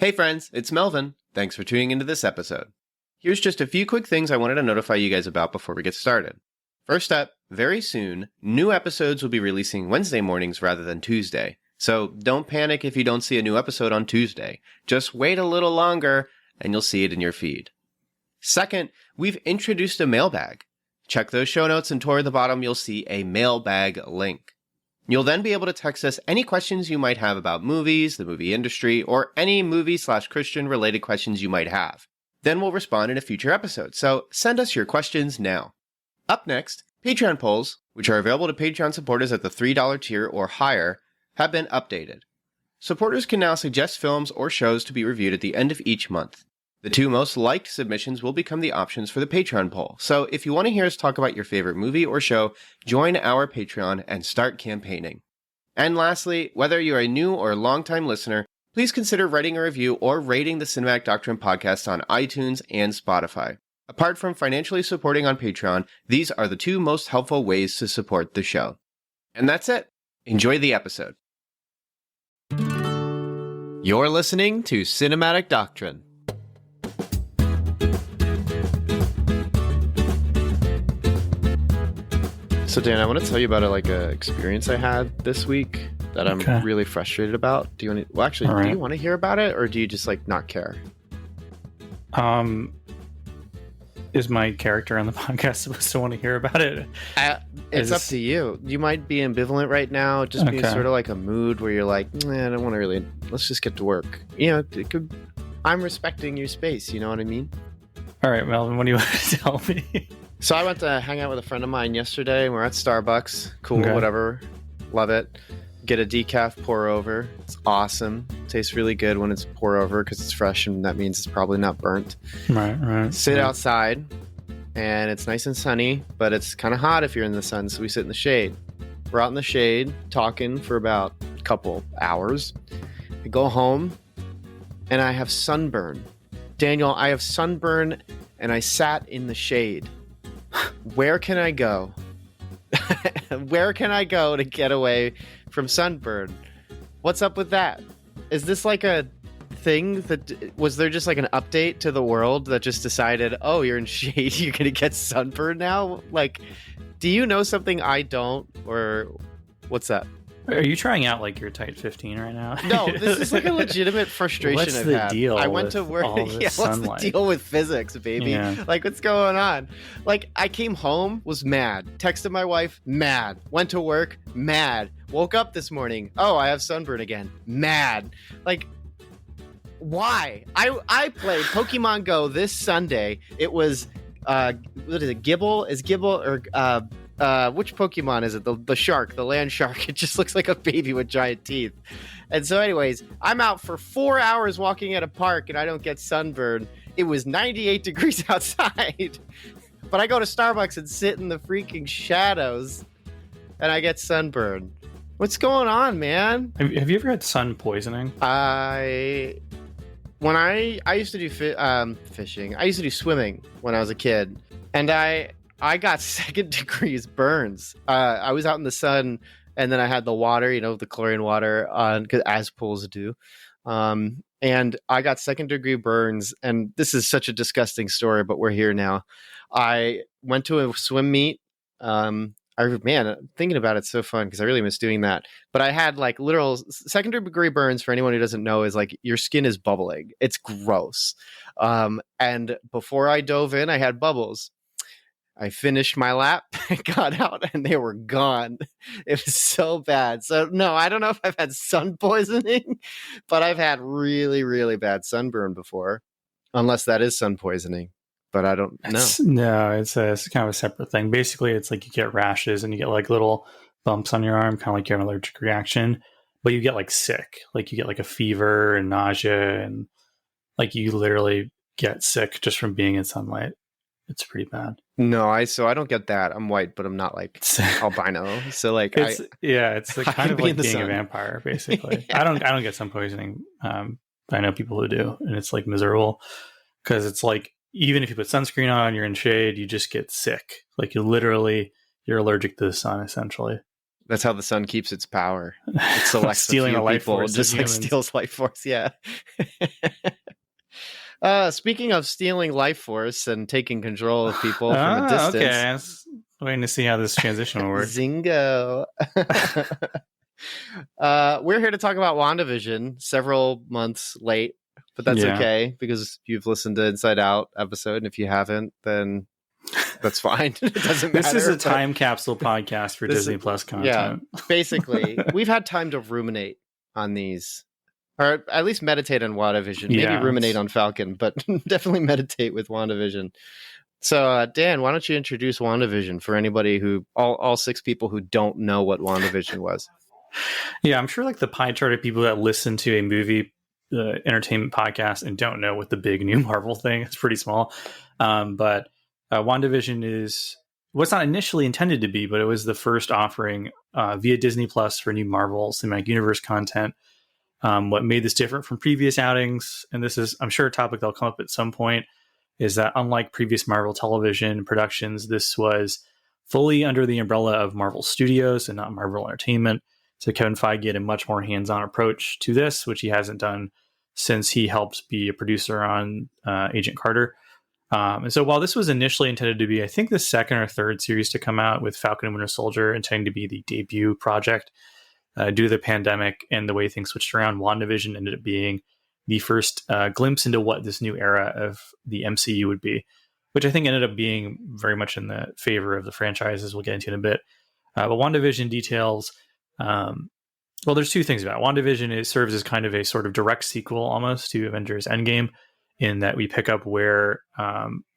Hey friends, it's Melvin. Thanks for tuning into this episode. Here's just a few quick things I wanted to notify you guys about before we get started. First up, very soon, new episodes will be releasing Wednesday mornings rather than Tuesday. So don't panic if you don't see a new episode on Tuesday. Just wait a little longer and you'll see it in your feed. Second, we've introduced a mailbag. Check those show notes and toward the bottom you'll see a mailbag link. You'll then be able to text us any questions you might have about movies, the movie industry, or any movie/Christian related questions you might have. Then we'll respond in a future episode, so send us your questions now. Up next, Patreon polls, which are available to Patreon supporters at the $3 tier or higher, have been updated. Supporters can now suggest films or shows to be reviewed at the end of each month. The two most liked submissions will become the options for the Patreon poll, so if you want to hear us talk about your favorite movie or show, join our Patreon and start campaigning. And lastly, whether you're a new or longtime listener, please consider writing a review or rating the Cinematic Doctrine podcast on iTunes and Spotify. Apart from financially supporting on Patreon, these are the two most helpful ways to support the show. And that's it. Enjoy the episode. You're listening to Cinematic Doctrine. So Dan, I want to tell you about a experience I had this week that I'm really frustrated about. Do you want to? Well, actually, do you want to hear about it, or do you just not care? Is my character on the podcast supposed to want to hear about it? It's up to you. You might be ambivalent right now, just being sort of like a mood where you're like, I don't want to really. Let's just get to work. I'm respecting your space. You know what I mean? All right, Melvin, what do you want to tell me? So I went to hang out with a friend of mine yesterday. We're at Starbucks. Cool, whatever. Love it. Get a decaf pour over. It's awesome. Tastes really good when it's pour over because it's fresh and that means it's probably not burnt. Right. Sit outside and it's nice and sunny, but it's kind of hot if you're in the sun, so we sit in the shade. We're out in the shade talking for about a couple hours. I go home and I have sunburn. Daniel, I have sunburn and I sat in the shade. Where can I go? Where can I go to get away from sunburn? What's up with that? Is this like a thing that was there just like an update to the world that just decided, oh, you're in shade, you're gonna get sunburn now? Do you know something I don't, or what's that? Are you trying out you're tight 15 right now? No, this is a legitimate frustration what's I've the had. Deal I went to work. What's the deal with physics, baby? Yeah. What's going on? I came home, was mad. Texted my wife, mad. Went to work, mad. Woke up this morning. Oh, I have sunburn again. Mad. Why? I played Pokemon Go this Sunday. It was what is it? Gibble? Is Gibble or which Pokemon is it? The shark, the land shark. It just looks like a baby with giant teeth. And so anyways, I'm out for 4 hours walking at a park and I don't get sunburn. It was 98 degrees outside. But I go to Starbucks and sit in the freaking shadows and I get sunburn. What's going on, man? Have you ever had sun poisoning? I used to do fishing. I used to do swimming when I was a kid. And I got second degrees burns. I was out in the sun, and then I had the water, the chlorine water on, as pools do. And I got second degree burns. And this is such a disgusting story, but we're here now. I went to a swim meet. Thinking about it's so fun because I really miss doing that. But I had literal second degree burns. For anyone who doesn't know, is your skin is bubbling. It's gross. And before I dove in, I had bubbles. I finished my lap, I got out, and they were gone. It was so bad. So, no, I don't know if I've had sun poisoning, but I've had really, really bad sunburn before, unless that is sun poisoning. But I don't know. No, it's kind of a separate thing. Basically, it's you get rashes and you get little bumps on your arm, kind of like you have an allergic reaction, but you get sick. You get a fever and nausea, and you literally get sick just from being in sunlight. It's pretty bad. No, I don't get that. I'm white, but I'm not albino. So it's kind of like being a vampire, basically. Yeah. I don't get sun poisoning. I know people who do, and it's miserable because it's even if you put sunscreen on, you're in shade, you just get sick. You're allergic to the sun, essentially. That's how the sun keeps its power. It selects Stealing a few the life people, force of just like humans. steals life force. Yeah. Speaking of stealing life force and taking control of people from a distance. Okay. I was waiting to see how this transition will work. Zingo. We're here to talk about WandaVision several months late, but that's okay because you've listened to Inside Out episode. And if you haven't, then that's fine. It doesn't matter. This is a time capsule podcast for Disney Plus content. Yeah, basically, we've had time to ruminate on these. Or at least meditate on WandaVision. Maybe ruminate on Falcon, but definitely meditate with WandaVision. So, Dan, why don't you introduce WandaVision for anybody who, all 6 people who don't know what WandaVision was? Yeah, I'm sure like the pie chart of people that listen to a movie entertainment podcast and don't know what the big new Marvel thing is pretty small. But WandaVision is what's not initially intended to be, but it was the first offering via Disney Plus for new Marvel Cinematic Universe content. What made this different from previous outings, and this is, I'm sure, a topic that'll come up at some point, is that unlike previous Marvel television productions, this was fully under the umbrella of Marvel Studios and not Marvel Entertainment. So Kevin Feige had a much more hands-on approach to this, which he hasn't done since he helped be a producer on Agent Carter. And so while this was initially intended to be, I think, the second or third series to come out, with Falcon and Winter Soldier intending to be the debut project, due to the pandemic and the way things switched around, WandaVision ended up being the first glimpse into what this new era of the MCU would be, which I think ended up being very much in the favor of the franchises we'll get into in a bit. But WandaVision details, well, there's 2 things about it. WandaVision. It serves as kind of a sort of direct sequel almost to Avengers Endgame, in that we pick up where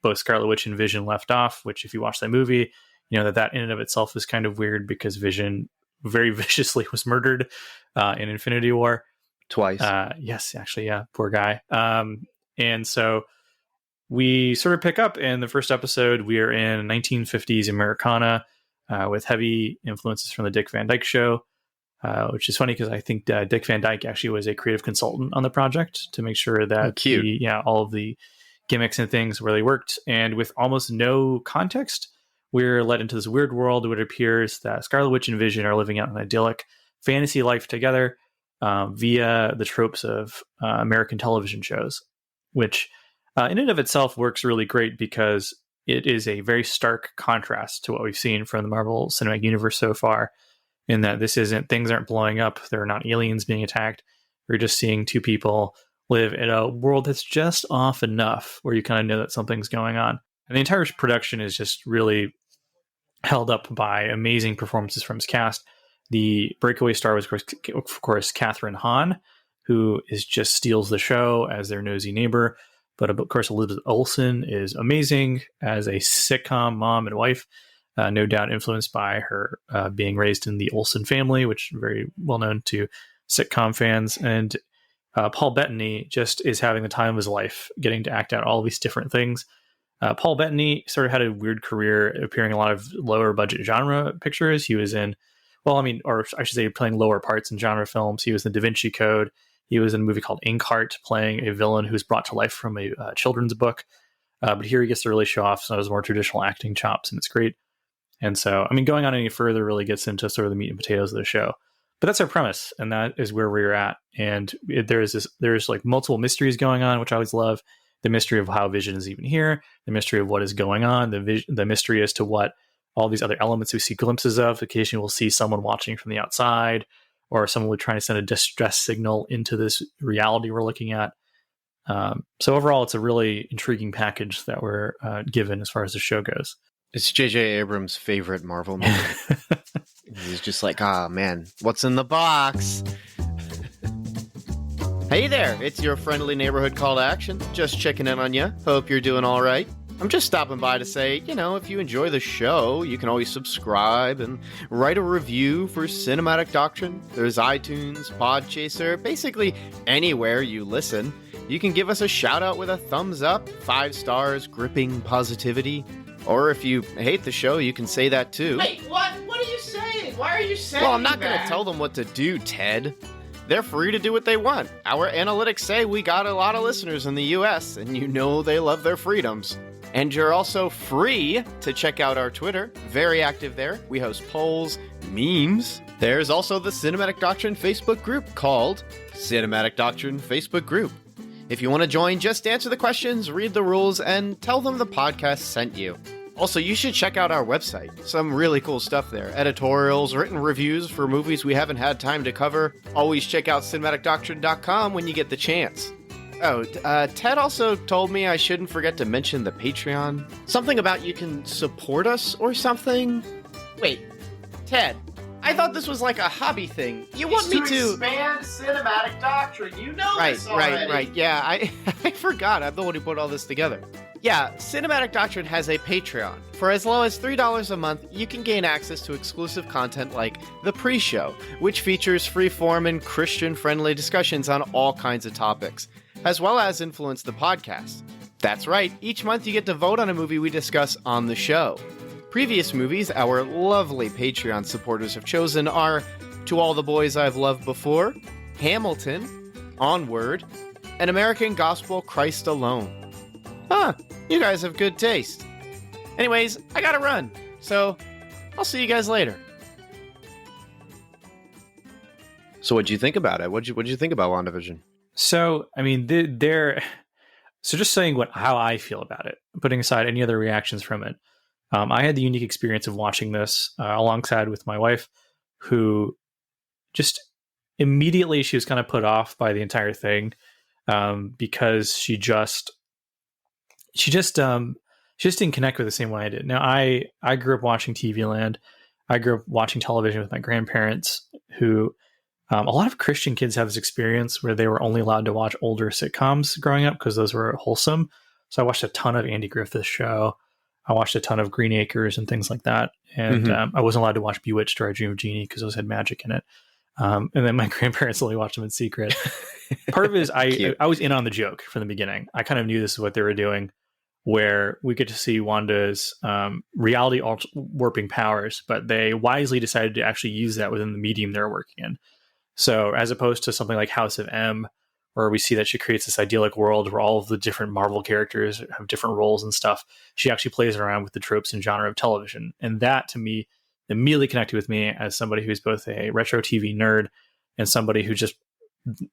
both Scarlet Witch and Vision left off, which if you watch that movie, you know that in and of itself is kind of weird because Vision very viciously was murdered in Infinity War. Twice. Yes, actually, yeah, poor guy. And so we sort of pick up in the first episode. We are in 1950s Americana with heavy influences from the Dick Van Dyke Show, which is funny because I think Dick Van Dyke actually was a creative consultant on the project to make sure that all of the gimmicks and things where they worked. And with almost no context, we're led into this weird world where it appears that Scarlet Witch and Vision are living out an idyllic fantasy life together via the tropes of American television shows, which in and of itself works really great because it is a very stark contrast to what we've seen from the Marvel Cinematic Universe so far, in that things aren't blowing up. There are not aliens being attacked. We're just seeing 2 people live in a world that's just off enough where you kind of know that something's going on. And the entire production is just really held up by amazing performances from his cast. The breakaway star was, of course, Catherine Hahn, who just steals the show as their nosy neighbor. But of course, Elizabeth Olsen is amazing as a sitcom mom and wife, no doubt influenced by her being raised in the Olsen family, which is very well known to sitcom fans. And Paul Bettany just is having the time of his life, getting to act out all these different things. Paul Bettany sort of had a weird career appearing in a lot of lower budget genre pictures. He was in, or I should say playing lower parts in genre films. He was in Da Vinci Code. He was in a movie called Inkheart, playing a villain who's brought to life from a children's book. But here he gets to really show off some of his more traditional acting chops, and it's great. And so, going on any further really gets into sort of the meat and potatoes of the show. But that's our premise, and that is where we're at. And there's like multiple mysteries going on, which I always love. The mystery of how Vision is even here, the mystery of what is going on, the mystery as to what all these other elements we see glimpses of. Occasionally we'll see someone watching from the outside, or someone trying to send a distress signal into this reality we're looking at. So overall, it's a really intriguing package that we're given as far as the show goes. It's J.J. Abrams' favorite Marvel movie. He's just like, man, what's in the box? Hey there, it's your friendly neighborhood call to action. Just checking in on you. Hope you're doing all right. I'm just stopping by to say, if you enjoy the show, you can always subscribe and write a review for Cinematic Doctrine. There's iTunes, Podchaser, basically anywhere you listen. You can give us a shout out with a thumbs up, 5 stars, gripping positivity. Or if you hate the show, you can say that too. Wait, what? What are you saying? Why are you saying that? Well, I'm not going to tell them what to do, Ted. They're free to do what they want. Our analytics say we got a lot of listeners in the US, and they love their freedoms. And you're also free to check out our Twitter. Very active there. We host polls, memes. There's also the Cinematic Doctrine Facebook group called Cinematic Doctrine Facebook Group. If you want to join, just answer the questions, read the rules, and tell them the podcast sent you. Also, you should check out our website. Some really cool stuff there. Editorials, written reviews for movies we haven't had time to cover. Always check out cinematicdoctrine.com when you get the chance. Oh, Ted also told me I shouldn't forget to mention the Patreon. Something about you can support us or something? Wait, Ted, I thought this was like a hobby thing. You want me to expand cinematic doctrine? You know this already. Right. Yeah, I forgot. I'm the one who put all this together. Yeah, Cinematic Doctrine has a Patreon. For as low as $3 a month, you can gain access to exclusive content like The Pre-Show, which features free-form and Christian-friendly discussions on all kinds of topics, as well as influence the podcast. That's right, each month you get to vote on a movie we discuss on the show. Previous movies our lovely Patreon supporters have chosen are To All the Boys I've Loved Before, Hamilton, Onward, and American Gospel Christ Alone. Huh, you guys have good taste. Anyways, I gotta run, so I'll see you guys later. So what'd you think about it? What'd you think about WandaVision? So, I mean, so just saying how I feel about it, putting aside any other reactions from it. I had the unique experience of watching this alongside with my wife, who just immediately she was kind of put off by the entire thing because she just didn't connect with it the same way I did. Now, I grew up watching TVLand. I grew up watching television with my grandparents, who a lot of Christian kids have this experience where they were only allowed to watch older sitcoms growing up because those were wholesome. So I watched a ton of Andy Griffith's show. I watched a ton of Green Acres and things like that. And I wasn't allowed to watch Bewitched or I Dream of Jeannie because those had magic in it. And then my grandparents only watched them in secret. Part of it is I was in on the joke from the beginning. I kind of knew this is what they were doing, where we get to see Wanda's reality warping powers, but they wisely decided to actually use that within the medium they're working in. So as opposed to something like House of M, where we see that she creates this idyllic world where all of the different Marvel characters have different roles and stuff, she actually plays around with the tropes and genre of television. And that, to me, immediately connected with me as somebody who's both a retro TV nerd and somebody who just,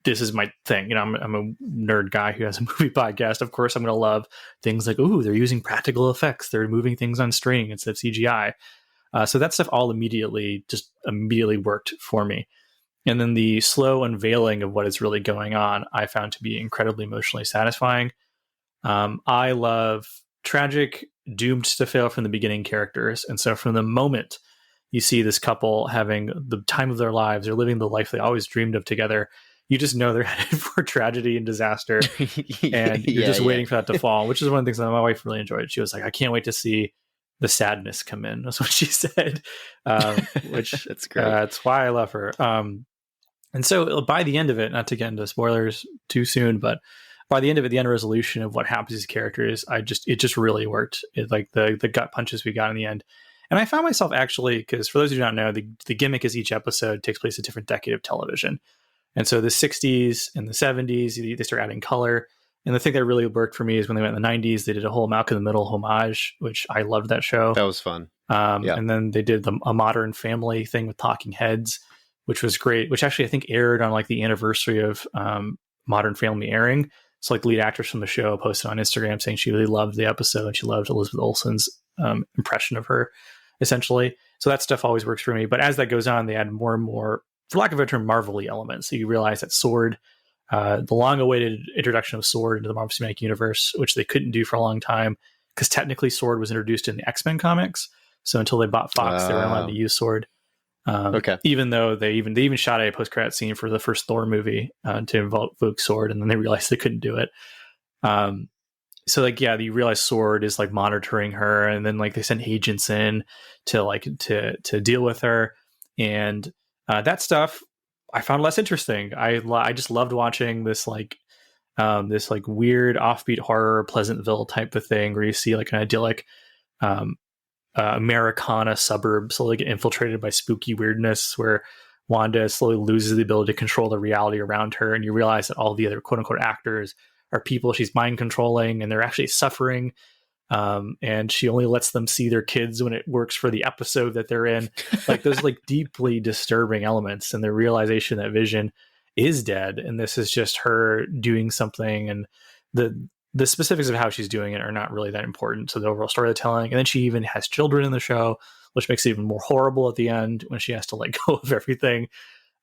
this is my thing. You know, I'm a nerd guy who has a movie podcast. Of course, I'm going to love things like, ooh, they're using practical effects. They're moving things on string instead of CGI. So that stuff all immediately worked for me. And then the slow unveiling of what is really going on, I found to be incredibly emotionally satisfying. I love tragic, doomed to fail from the beginning characters. And so from the moment you see this couple having the time of their lives, they're living the life they always dreamed of together, you just know they're headed for tragedy and disaster. And you're just waiting for that to fall, which is one of the things that my wife really enjoyed. She was like, I can't wait to see the sadness come in. That's what she said. Which that's great. That's why I love her. And so by the end of it, not to get into spoilers too soon, but by the end of it, the end resolution of what happens to these characters, it just really worked. It, like the gut punches we got in the end. And I found myself actually, because for those who don't know, the gimmick is each episode takes place in a different decade of television. And so the 60s and the 70s, they start adding color. And the thing that really worked for me is when they went in the 90s, they did a whole Malcolm in the Middle homage, which I loved that show. That was fun. And then they did a Modern Family thing with talking heads, which was great, which actually I think aired on like the anniversary of Modern Family airing. So like the lead actress from the show posted on Instagram saying she really loved the episode and she loved Elizabeth Olsen's impression of her, essentially. So that stuff always works for me. But as that goes on, they add more and more, for lack of a term, Marvel-y elements. So you realize that Sword, the long-awaited introduction of Sword into the Marvel Cinematic Universe, which they couldn't do for a long time, because technically Sword was introduced in the X-Men comics. So until they bought Fox, they weren't allowed to use Sword. Even though they even shot a post-credit scene for the first Thor movie to invoke Sword, and then they realized they couldn't do it. So like, yeah, you realize Sword is like monitoring her, and then like they send agents in to deal with her, and that stuff I found less interesting. I just loved watching this like weird offbeat horror Pleasantville type of thing where you see like an idyllic Americana suburb slowly get infiltrated by spooky weirdness, where Wanda slowly loses the ability to control the reality around her, and you realize that all the other quote unquote actors are people she's mind controlling, and they're actually suffering. And she only lets them see their kids when it works for the episode that they're in. Like those like deeply disturbing elements, and the realization that Vision is dead, and this is just her doing something, and the specifics of how she's doing it are not really that important to the overall storytelling. And then she even has children in the show, which makes it even more horrible at the end when she has to let go of everything.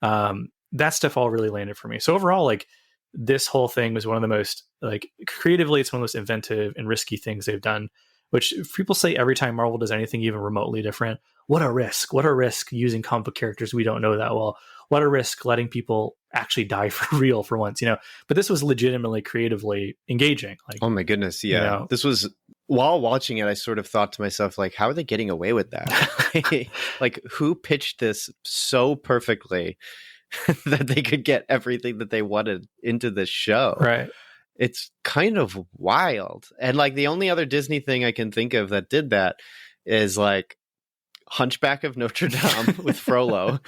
That stuff all really landed for me. So overall, like this whole thing was one of the most, like, creatively, it's one of the most inventive and risky things they've done, which people say every time Marvel does anything even remotely different. What a risk using comic book characters we don't know that well. What a risk letting people actually die for real for once, but this was legitimately creatively engaging. Like, oh my goodness. Yeah. This was, while watching it, I sort of thought to myself, like, how are they getting away with that? Like, who pitched this so perfectly that they could get everything that they wanted into the show? Right. It's kind of wild. And like the only other Disney thing I can think of that did that is like Hunchback of Notre Dame with Frollo.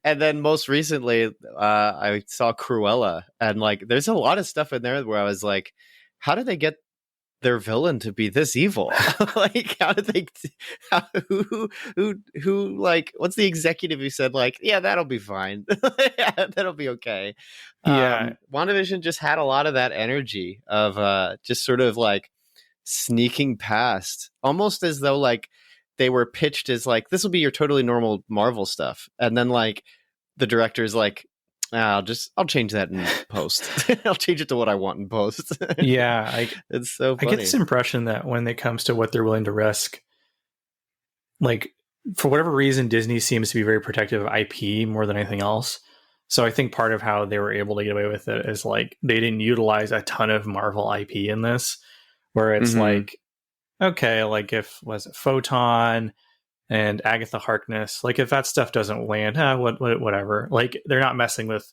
And then most recently, I saw Cruella, and like there's a lot of stuff in there where I was like, how did they get their villain to be this evil? Like, how did they, who, like, what's the executive who said, like, yeah, that'll be fine. Yeah, that'll be okay. Yeah. WandaVision just had a lot of that energy of just sort of like sneaking past, almost as though like they were pitched as like, this will be your totally normal Marvel stuff. And then like the director's like, I'll change that in post. I'll change it to what I want in post. Yeah. It's so funny. I get this impression that when it comes to what they're willing to risk, like for whatever reason, Disney seems to be very protective of IP more than anything else. So I think part of how they were able to get away with it is like they didn't utilize a ton of Marvel IP in this, where it's like, okay, like if was it Photon and Agatha Harkness, like if that stuff doesn't land, whatever. Like they're not messing with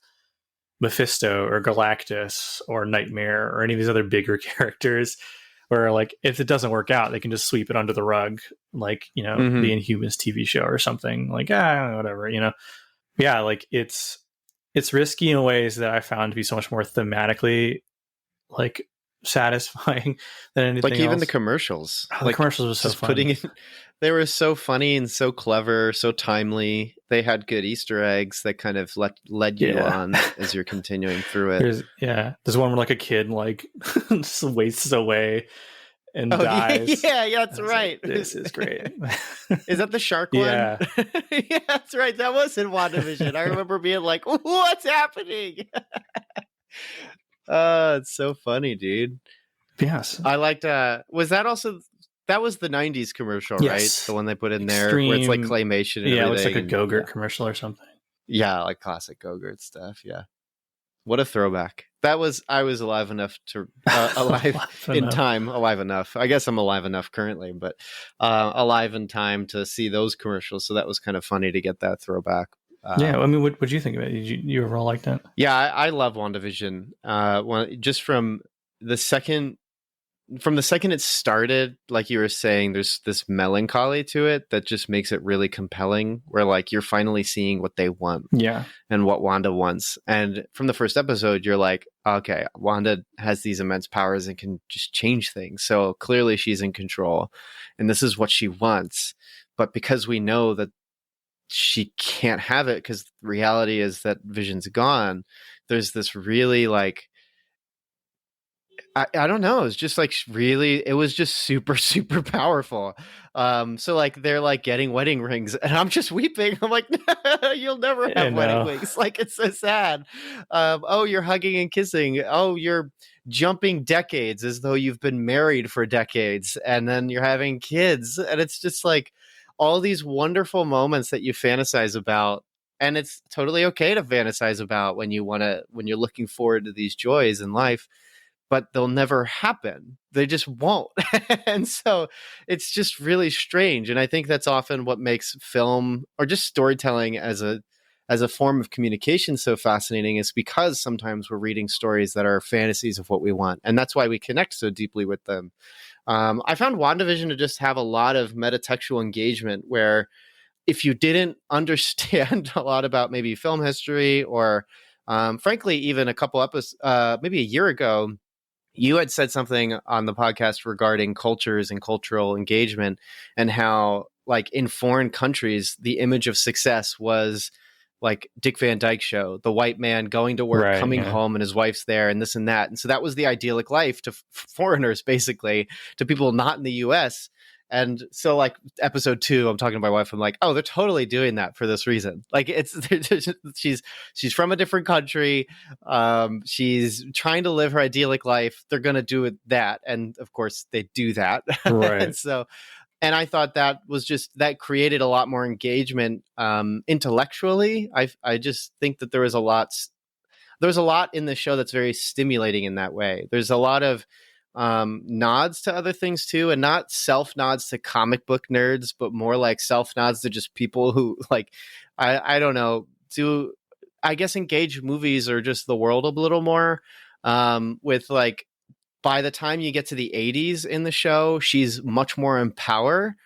Mephisto or Galactus or Nightmare or any of these other bigger characters, where like if it doesn't work out, they can just sweep it under the rug, like the Inhumans TV show or something. Like whatever, Yeah, like it's risky in ways that I found to be so much more thematically like satisfying than anything like even else. the commercials. The commercials were so funny. They were so funny and so clever, so timely. They had good Easter eggs that kind of led you on as you're continuing through it. There's one where like a kid like just wastes away and dies. Yeah, that's right. This is great. Is that the shark one? Yeah. Yeah, that's right. That was in WandaVision. I remember being like, what's happening? It's so funny, dude. Yes. I liked, was that also, that was the 90s commercial, right? The one they put in there where it's like claymation and everything. It looks like a Go-Gurt commercial or something. Yeah, like classic Go-Gurt stuff, yeah. What a throwback. I was alive enough to, alive enough. I guess I'm alive enough currently, but alive in time to see those commercials. So that was kind of funny to get that throwback. I mean, what did you think of it? Did you overall like that? Yeah, I love WandaVision. Just from the second it started, like you were saying, there's this melancholy to it that just makes it really compelling, where like you're finally seeing what they want, and what Wanda wants. And from the first episode, you're like, okay, Wanda has these immense powers and can just change things. So clearly she's in control, and this is what she wants. But because we know that she can't have it because reality is that Vision's gone, there's this really like, I don't know. It's just like really, it was just super, super powerful. So like they're like getting wedding rings and I'm just weeping. I'm like, you'll never have wedding rings. Like it's so sad. Oh, you're hugging and kissing. Oh, you're jumping decades as though you've been married for decades, and then you're having kids. And it's just like all these wonderful moments that you fantasize about. And it's totally okay to fantasize about when you're looking forward to these joys in life. But they'll never happen. They just won't. And so it's just really strange. And I think that's often what makes film or just storytelling as a form of communication so fascinating, is because sometimes we're reading stories that are fantasies of what we want. And that's why we connect so deeply with them. I found WandaVision to just have a lot of metatextual engagement, where if you didn't understand a lot about maybe film history, or frankly, even a couple episodes, maybe a year ago, you had said something on the podcast regarding cultures and cultural engagement, and how like in foreign countries, the image of success was like Dick Van Dyke Show, the white man going to work, coming home, and his wife's there, and this and that. And so that was the idyllic life to foreigners, basically, to people not in the US. And so like episode 2, I'm talking to my wife. I'm like, oh, they're totally doing that for this reason. Like she's from a different country. She's trying to live her idyllic life. They're going to do that. And of course they do that. Right. And I thought that was just, that created a lot more engagement intellectually. I just think that there was a lot in the show that's very stimulating in that way. There's a lot of nods to other things too, and not self nods to comic book nerds, but more like self nods to just people who like, I don't know, I guess engage movies or just the world a little more, with like, by the time you get to the 80s in the show, she's much more in power.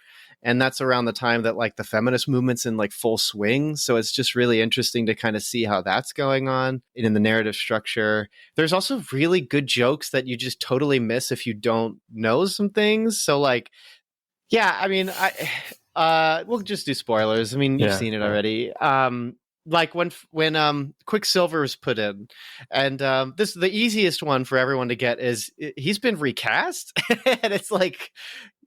And that's around the time that like the feminist movement's in like full swing. So it's just really interesting to kind of see how that's going on in the narrative structure. There's also really good jokes that you just totally miss if you don't know some things. So like, yeah, I mean, we'll just do spoilers. I mean, you've seen it already. Like when Quicksilver was put in, and this the easiest one for everyone to get is he's been recast, and it's like,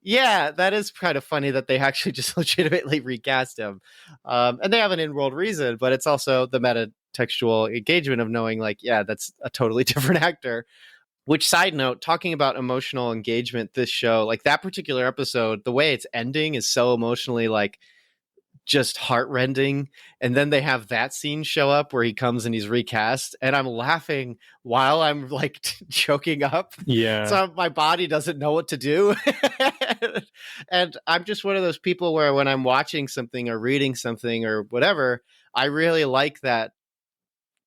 yeah, that is kind of funny that they actually just legitimately recast him, and they have an in-world reason, but it's also the metatextual engagement of knowing like, yeah, that's a totally different actor. Which, side note, talking about emotional engagement, this show, like that particular episode, the way it's ending is so emotionally like just heartrending. And then they have that scene show up where he comes and he's recast, and I'm laughing while I'm like choking up. Yeah. So my body doesn't know what to do. And I'm just one of those people where when I'm watching something or reading something or whatever, I really like that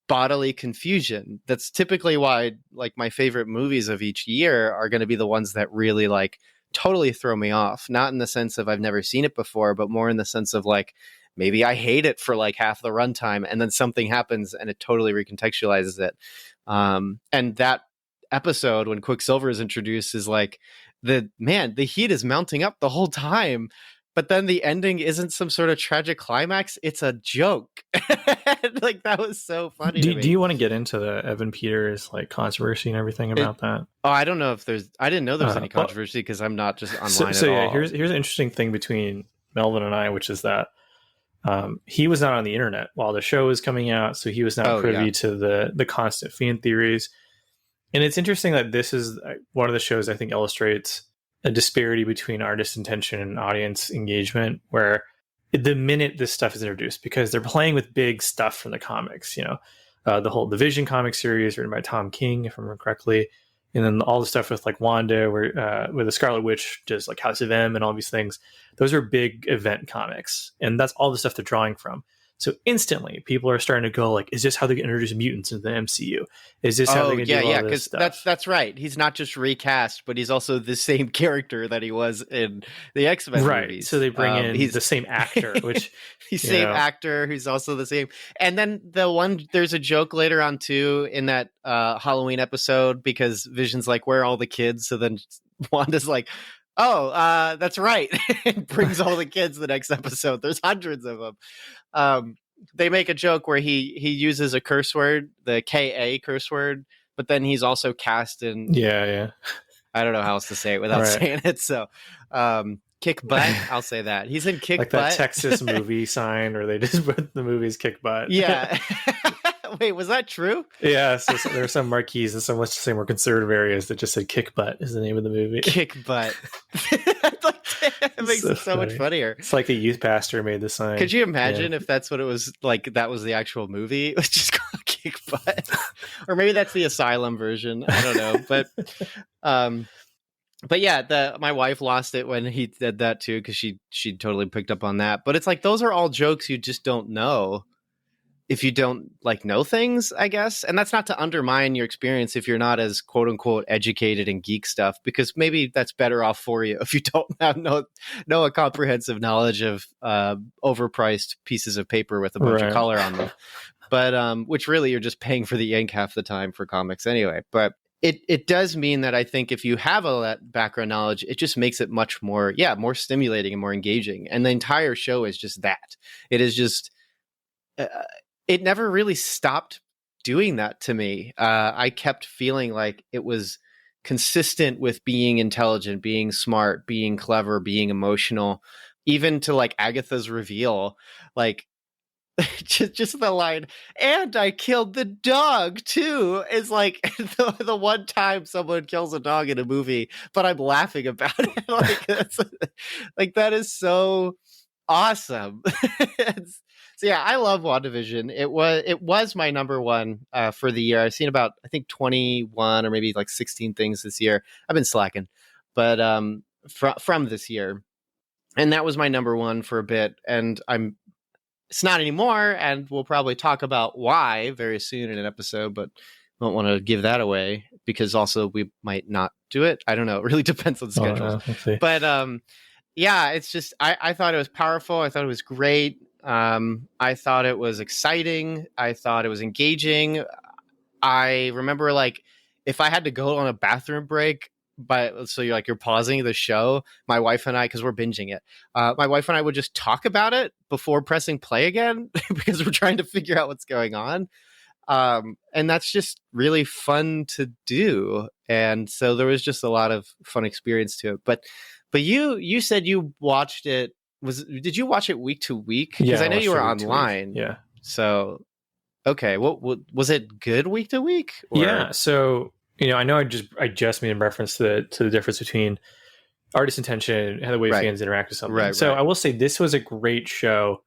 bodily confusion. That's typically why like my favorite movies of each year are going to be the ones that really like totally throw me off. Not in the sense of I've never seen it before, but more in the sense of like, maybe I hate it for like half the runtime and then something happens and it totally recontextualizes it. And that episode when Quicksilver is introduced is like, the heat is mounting up the whole time, but then the ending isn't some sort of tragic climax. It's a joke. Like that was so funny. Do you want to get into the Evan Peters like controversy and everything about that? Oh, I don't know if I didn't know there was any controversy because I'm not just online so at all. Yeah, here's an interesting thing between Melvin and I, which is that he was not on the internet while the show was coming out, so he was not privy to the constant fan theories. And it's interesting that this is one of the shows I think illustrates a disparity between artist intention and audience engagement, where the minute this stuff is introduced, because they're playing with big stuff from the comics, the whole Vision comic series written by Tom King, if I remember correctly, and then all the stuff with like Wanda, where the Scarlet Witch does like House of M and all these things. Those are big event comics, and that's all the stuff they're drawing from. So instantly, people are starting to go like, "Is this how they introduce mutants into the MCU? Is this how they can do all this stuff?" That's right. He's not just recast, but he's also the same character that he was in the X-Men movies. So they bring in the same actor, which he's same actor who's also the same. And then there's a joke later on too in that Halloween episode, because Vision's like, "Where are all the kids?" So then Wanda's like, "Oh, that's right," and brings all the kids the next episode. There's hundreds of them. They make a joke where he uses a curse word, the KA curse word, but then he's also cast in. Yeah. I don't know how else to say it without saying it. So, kick butt. I'll say that he's in Kick like Butt. That Texas movie sign where they just put the movie's Kick Butt. Yeah. Wait, was that true? Yeah, so there are some marquees in some, let's just say, more conservative areas that just said "Kick Butt" is the name of the movie. Kick Butt. It makes it so much funnier. It's like a youth pastor made the sign. Could you imagine if that's what it was like? That was the actual movie. It was just called Kick Butt, or maybe that's the Asylum version. I don't know, but yeah, my wife lost it when he did that too, because she totally picked up on that. But it's like those are all jokes you just don't know if you don't like know things, I guess. And that's not to undermine your experience if you're not as quote unquote educated in geek stuff, because maybe that's better off for you if you don't have a comprehensive knowledge of overpriced pieces of paper with a bunch of color on them. But which really you're just paying for the ink half the time for comics anyway. But it does mean that I think if you have all that background knowledge, it just makes it much more, more stimulating and more engaging. And the entire show is just that. It is just, it never really stopped doing that to me. I kept feeling like it was consistent with being intelligent, being smart, being clever, being emotional, even to like Agatha's reveal, like just the line, and I killed the dog too, is like the one time someone kills a dog in a movie, but I'm laughing about it. Like that's like that is so awesome. So yeah, I love WandaVision. It was my number one for the year. I've seen about I think 21 or maybe like 16 things this year. I've been slacking, but from this year, and that was my number one for a bit, and it's not anymore, and we'll probably talk about why very soon in an episode, but won't want to give that away because also we might not do it. I don't know. It really depends on schedules. But yeah, it's just I thought it was powerful. I thought it was great. I thought it was exciting. I thought it was engaging. I remember like if I had to go on a bathroom break, so you're pausing the show, my wife and I, because we're binging it, my wife and I would just talk about it before pressing play again because we're trying to figure out what's going on. And that's just really fun to do. And so there was just a lot of fun experience to it. But you said you watched it. Did you watch it week to week? Because I know you were online. Yeah. So, okay. What was it good week to week? Or? Yeah. So, I know I just made a reference to the difference between artist intention and the way fans interact with something. Right, I will say this was a great show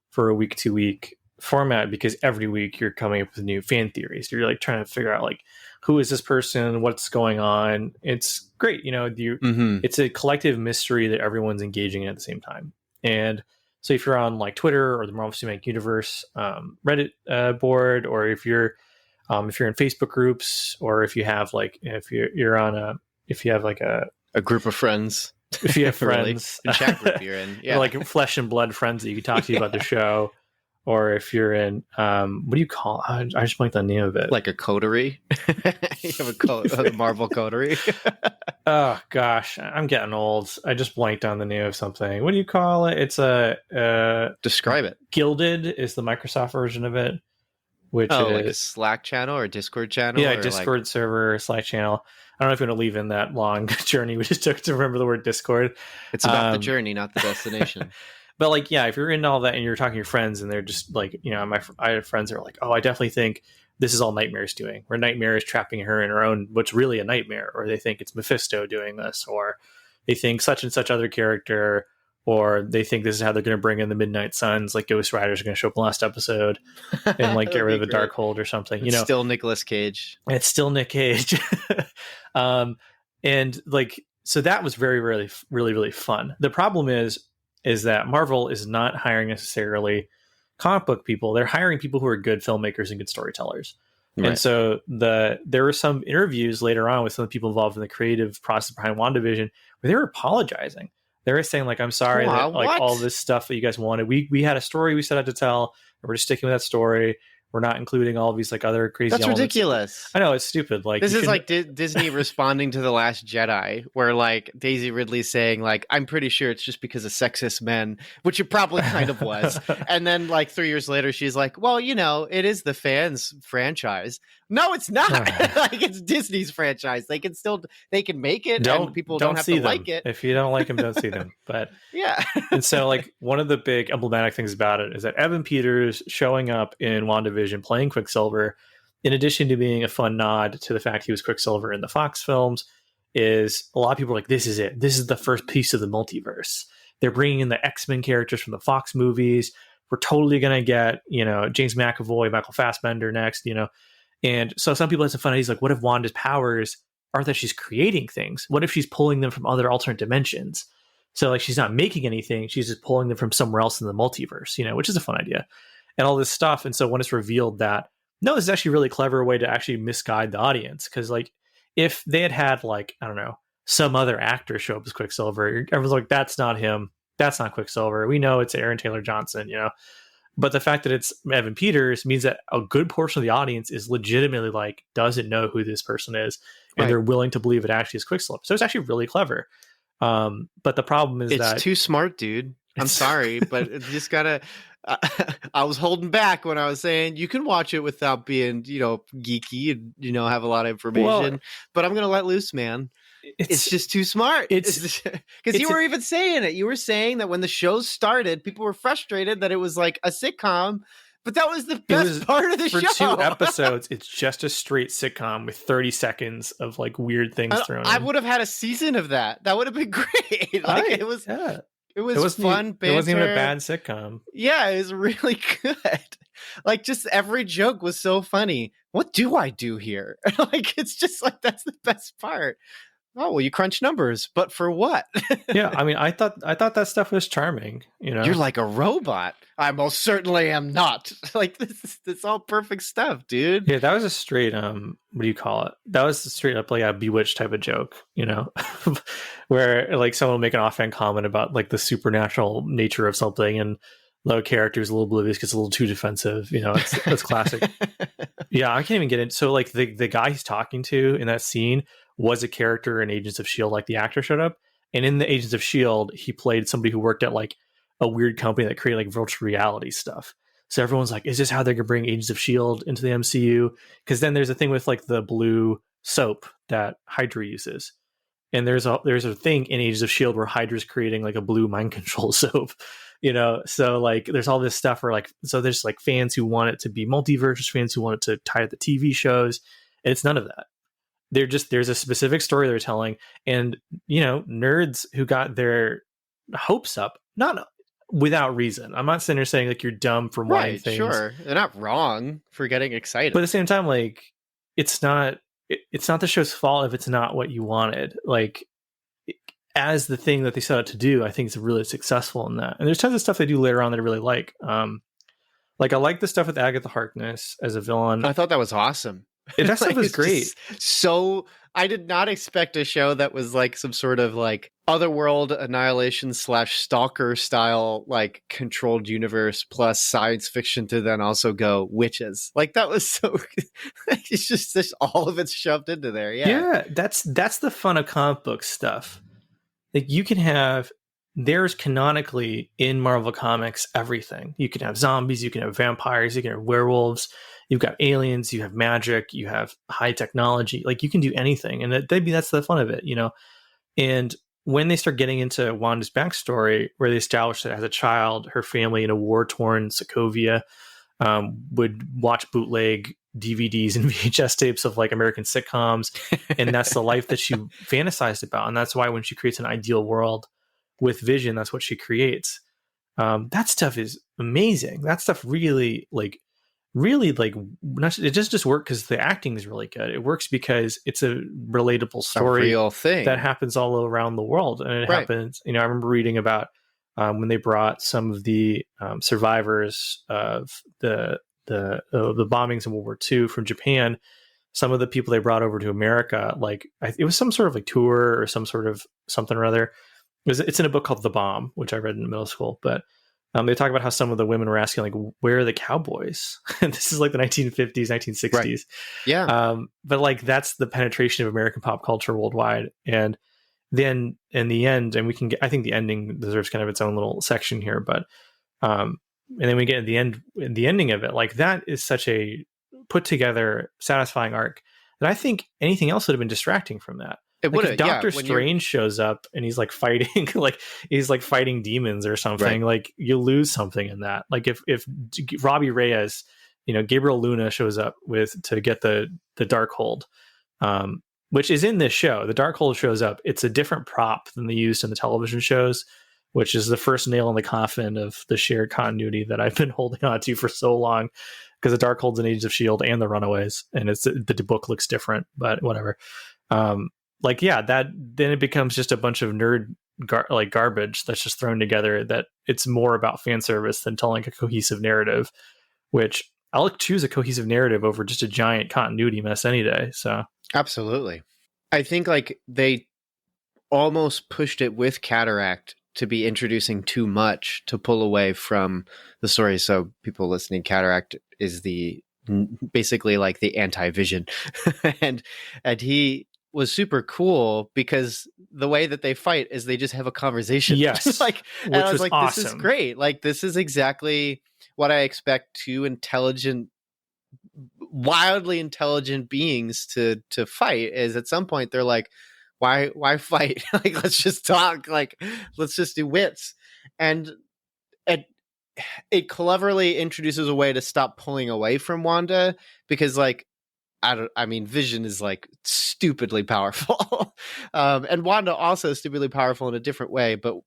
for a week to week format because every week you're coming up with new fan theories. You're like trying to figure out like who is this person, what's going on. It's great. It's a collective mystery that everyone's engaging in at the same time. And so if you're on like Twitter or the Marvel Cinematic Universe Reddit board, or if you're in Facebook groups, or if you have like if you have like a group of friends, if you have friends, a chat group you're in, or like flesh and blood friends that you can talk to about the show, or if you're in what do you call? I just blanked on the name of it. Like a coterie. You have a Marvel coterie. Oh gosh, I'm getting old. I just blanked on the name of something. What do you call it? It's describe it. Gilded is the Microsoft version of it. Which is like a Slack channel or a Discord channel? Yeah, Discord server, Slack channel. I don't know if you want to leave in that long journey we just took to remember the word Discord. It's about the journey, not the destination. But like, yeah, if you're into all that and you're talking to your friends and they're just like, I have friends that are like, oh, I definitely think this is all Nightmare's doing, where Nightmare is trapping her in her own, what's really a nightmare, or they think it's Mephisto doing this, or they think such and such other character, or they think this is how they're going to bring in the Midnight Suns, like Ghost Riders are going to show up in the last episode and like get rid of the Darkhold or something. It's still Nicolas Cage. It's still Nick Cage. And like, so that was very, really, really, really fun. The problem is that Marvel is not hiring necessarily comic book people. They're hiring people who are good filmmakers and good storytellers. Right. And so there were some interviews later on with some of the people involved in the creative process behind WandaVision where they were apologizing. They were saying like, I'm sorry that like all this stuff that you guys wanted. We had a story we set out to tell, and we're just sticking with that story. We're not including all of these like other crazy elements. That's ridiculous. I know, it's stupid. Like this is like Disney responding to The Last Jedi, where like Daisy Ridley's saying like, I'm pretty sure it's just because of sexist men, which it probably kind of was. And then like 3 years later, she's like, well, it is the fans' franchise. No, it's not. Like it's Disney's franchise. They can make it, and people don't have to like it. If you don't like them, don't see them. But yeah. And so like one of the big emblematic things about it is that Evan Peters showing up in WandaVision playing Quicksilver, in addition to being a fun nod to the fact he was Quicksilver in the Fox films, is a lot of people are like, this is it. This is the first piece of the multiverse. They're bringing in the X-Men characters from the Fox movies. We're totally going to get, James McAvoy, Michael Fassbender next, And so some people have some fun ideas like, what if Wanda's powers are that she's creating things? What if she's pulling them from other alternate dimensions? So like she's not making anything, she's just pulling them from somewhere else in the multiverse, which is a fun idea. And all this stuff. And so when it's revealed that, no, this is actually a really clever way to actually misguide the audience. Because like if they had like, I don't know, some other actor show up as Quicksilver, everyone's like, that's not him. That's not Quicksilver. We know it's Aaron Taylor Johnson, But the fact that it's Evan Peters means that a good portion of the audience is legitimately like, doesn't know who this person is. and they're willing to believe it actually is Quicksilver. So it's actually really clever. But the problem is it's too smart, dude. I'm sorry, but it's just gotta. I was holding back when I was saying you can watch it without being, geeky and have a lot of information. But I'm gonna let loose, man. It's just too smart. Because you were even saying it. You were saying that when the show started, people were frustrated that it was like a sitcom. But that was the best part of the show. For 2 episodes, it's just a straight sitcom with 30 seconds of like weird things thrown in. I would have had a season of that. That would have been great. It was fun banter. It wasn't even a bad sitcom. Yeah, it was really good. Like, just every joke was so funny. What do I do here? Like, it's just like, that's the best part. Oh, well, you crunch numbers, but for what? Yeah, I mean, I thought that stuff was charming. You're like a robot. I most certainly am not. Like, this all perfect stuff, dude. Yeah, that was a straight what do you call it? That was straight up like a Bewitched type of joke, where like someone will make an offhand comment about like the supernatural nature of something, and the character is a little oblivious because it's a little too defensive. That's classic. Yeah, I can't even get into. So like the guy he's talking to in that scene was a character in Agents of S.H.I.E.L.D., like the actor showed up. And in the Agents of S.H.I.E.L.D., he played somebody who worked at like a weird company that created like virtual reality stuff. So everyone's like, is this how they're going to bring Agents of S.H.I.E.L.D. into the MCU? Because then there's a thing with like the blue soap that Hydra uses. And there's a thing in Agents of S.H.I.E.L.D. where Hydra's creating like a blue mind control soap. So like there's all this stuff where like, so there's like fans who want it to be multiverse, fans who want it to tie to the TV shows. And it's none of that. There's a specific story they're telling, and nerds who got their hopes up, not without reason. I'm not sitting there saying like you're dumb for wanting things. Sure, they're not wrong for getting excited, but at the same time, like it's not the show's fault if it's not what you wanted. Like as the thing that they set out to do, I think it's really successful in that. And there's tons of stuff they do later on that I really like. Like I like the stuff with Agatha Harkness as a villain. I thought that was awesome. That stuff was great. So I did not expect a show that was like some sort of like otherworld annihilation / stalker style, like controlled universe plus science fiction to then also go witches. Like that was so, it's just all of it's shoved into there. Yeah. That's the fun of comic book stuff. Like you can have, there's canonically in Marvel Comics, everything. You can have zombies, you can have vampires, you can have werewolves. You've got aliens, you have magic, you have high technology. Like you can do anything, and that's the fun of it, And when they start getting into Wanda's backstory, where they establish that as a child, her family in a war-torn Sokovia would watch bootleg DVDs and VHS tapes of like American sitcoms, and that's the life that she fantasized about, and that's why when she creates an ideal world with Vision, that's what she creates. That stuff is amazing. That stuff really it just works because the acting is really good. It works because it's a relatable story, a real thing that happens all around the world, and it happens. I remember reading about when they brought some of the survivors of the bombings in World War II from Japan. Some of the people they brought over to America, like it was some sort of like tour or some sort of something or other. It's in a book called The Bomb, which I read in middle school, but. They talk about how some of the women were asking, like, where are the cowboys? And this is like the 1950s, 1960s. Right. Yeah. But like, that's the penetration of American pop culture worldwide. And then in the end, and I think the ending deserves kind of its own little section here, but, and then we get at the ending of it, like that is such a put together, satisfying arc that I think anything else would have been distracting from that. Like if Doctor Strange shows up and he's like fighting, like he's like fighting demons or something, like you lose something in that. Like if Robbie Reyes, Gabriel Luna shows up to get the Darkhold, which is in this show. The Darkhold shows up. It's a different prop than they used in the television shows, which is the first nail in the coffin of the shared continuity that I've been holding on to for so long. Because the Darkhold's in Agents of S.H.I.E.L.D. and the Runaways, and the book looks different, but whatever. Then it becomes just a bunch of nerd garbage that's just thrown together, that it's more about fan service than telling a cohesive narrative, which I'll choose a cohesive narrative over just a giant continuity mess any day. So absolutely. I think like they almost pushed it with Cataract to be introducing too much to pull away from the story. So people listening, Cataract is basically like the anti-Vision and he was super cool because the way that they fight is they just have a conversation. Yes, like, and which I was was like, awesome. this is great. Like, this is exactly what I expect two intelligent, wildly intelligent beings to fight. Is at some point they're like, why fight? Like, let's just talk. Like, let's just do wits. And it cleverly introduces a way to stop pulling away from Wanda, because like, I mean, Vision is like stupidly powerful. And Wanda also stupidly powerful in a different way, but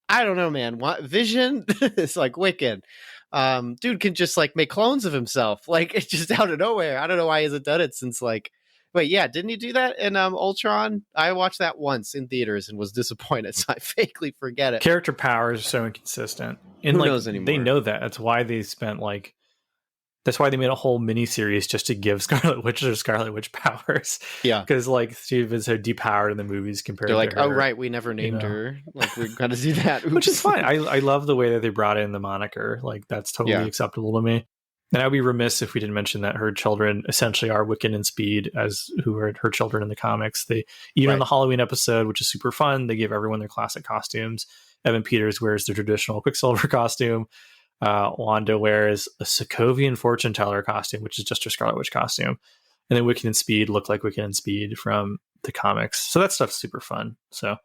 I don't know, man. Vision is like wicked. Dude can just like make clones of himself. Like, it's just out of nowhere. I don't know why he hasn't done it since like, wait, yeah, didn't he do that in Ultron? I watched that once in theaters and was disappointed, so I vaguely forget it. Character powers are so inconsistent. And Who like, knows anymore? they know that. That's why they made a whole mini-series just to give Scarlet Witch her Scarlet Witch powers. Yeah. Because like she's been so depowered in the movies compared They're to like, her. oh right, we never named her. Like, we're gonna do that. Which is fine. I love the way that they brought in the moniker. Like, that's totally acceptable to me. And I'd be remiss if we didn't mention that her children essentially are Wiccan and Speed, as who are her children in the comics. They even in the Halloween episode, which is super fun, they give everyone their classic costumes. Evan Peters wears the traditional Quicksilver costume. Wanda wears a Sokovian fortune teller costume, which is just her Scarlet Witch costume. And then Wiccan and Speed look like Wiccan and Speed from the comics. So that stuff's super fun. So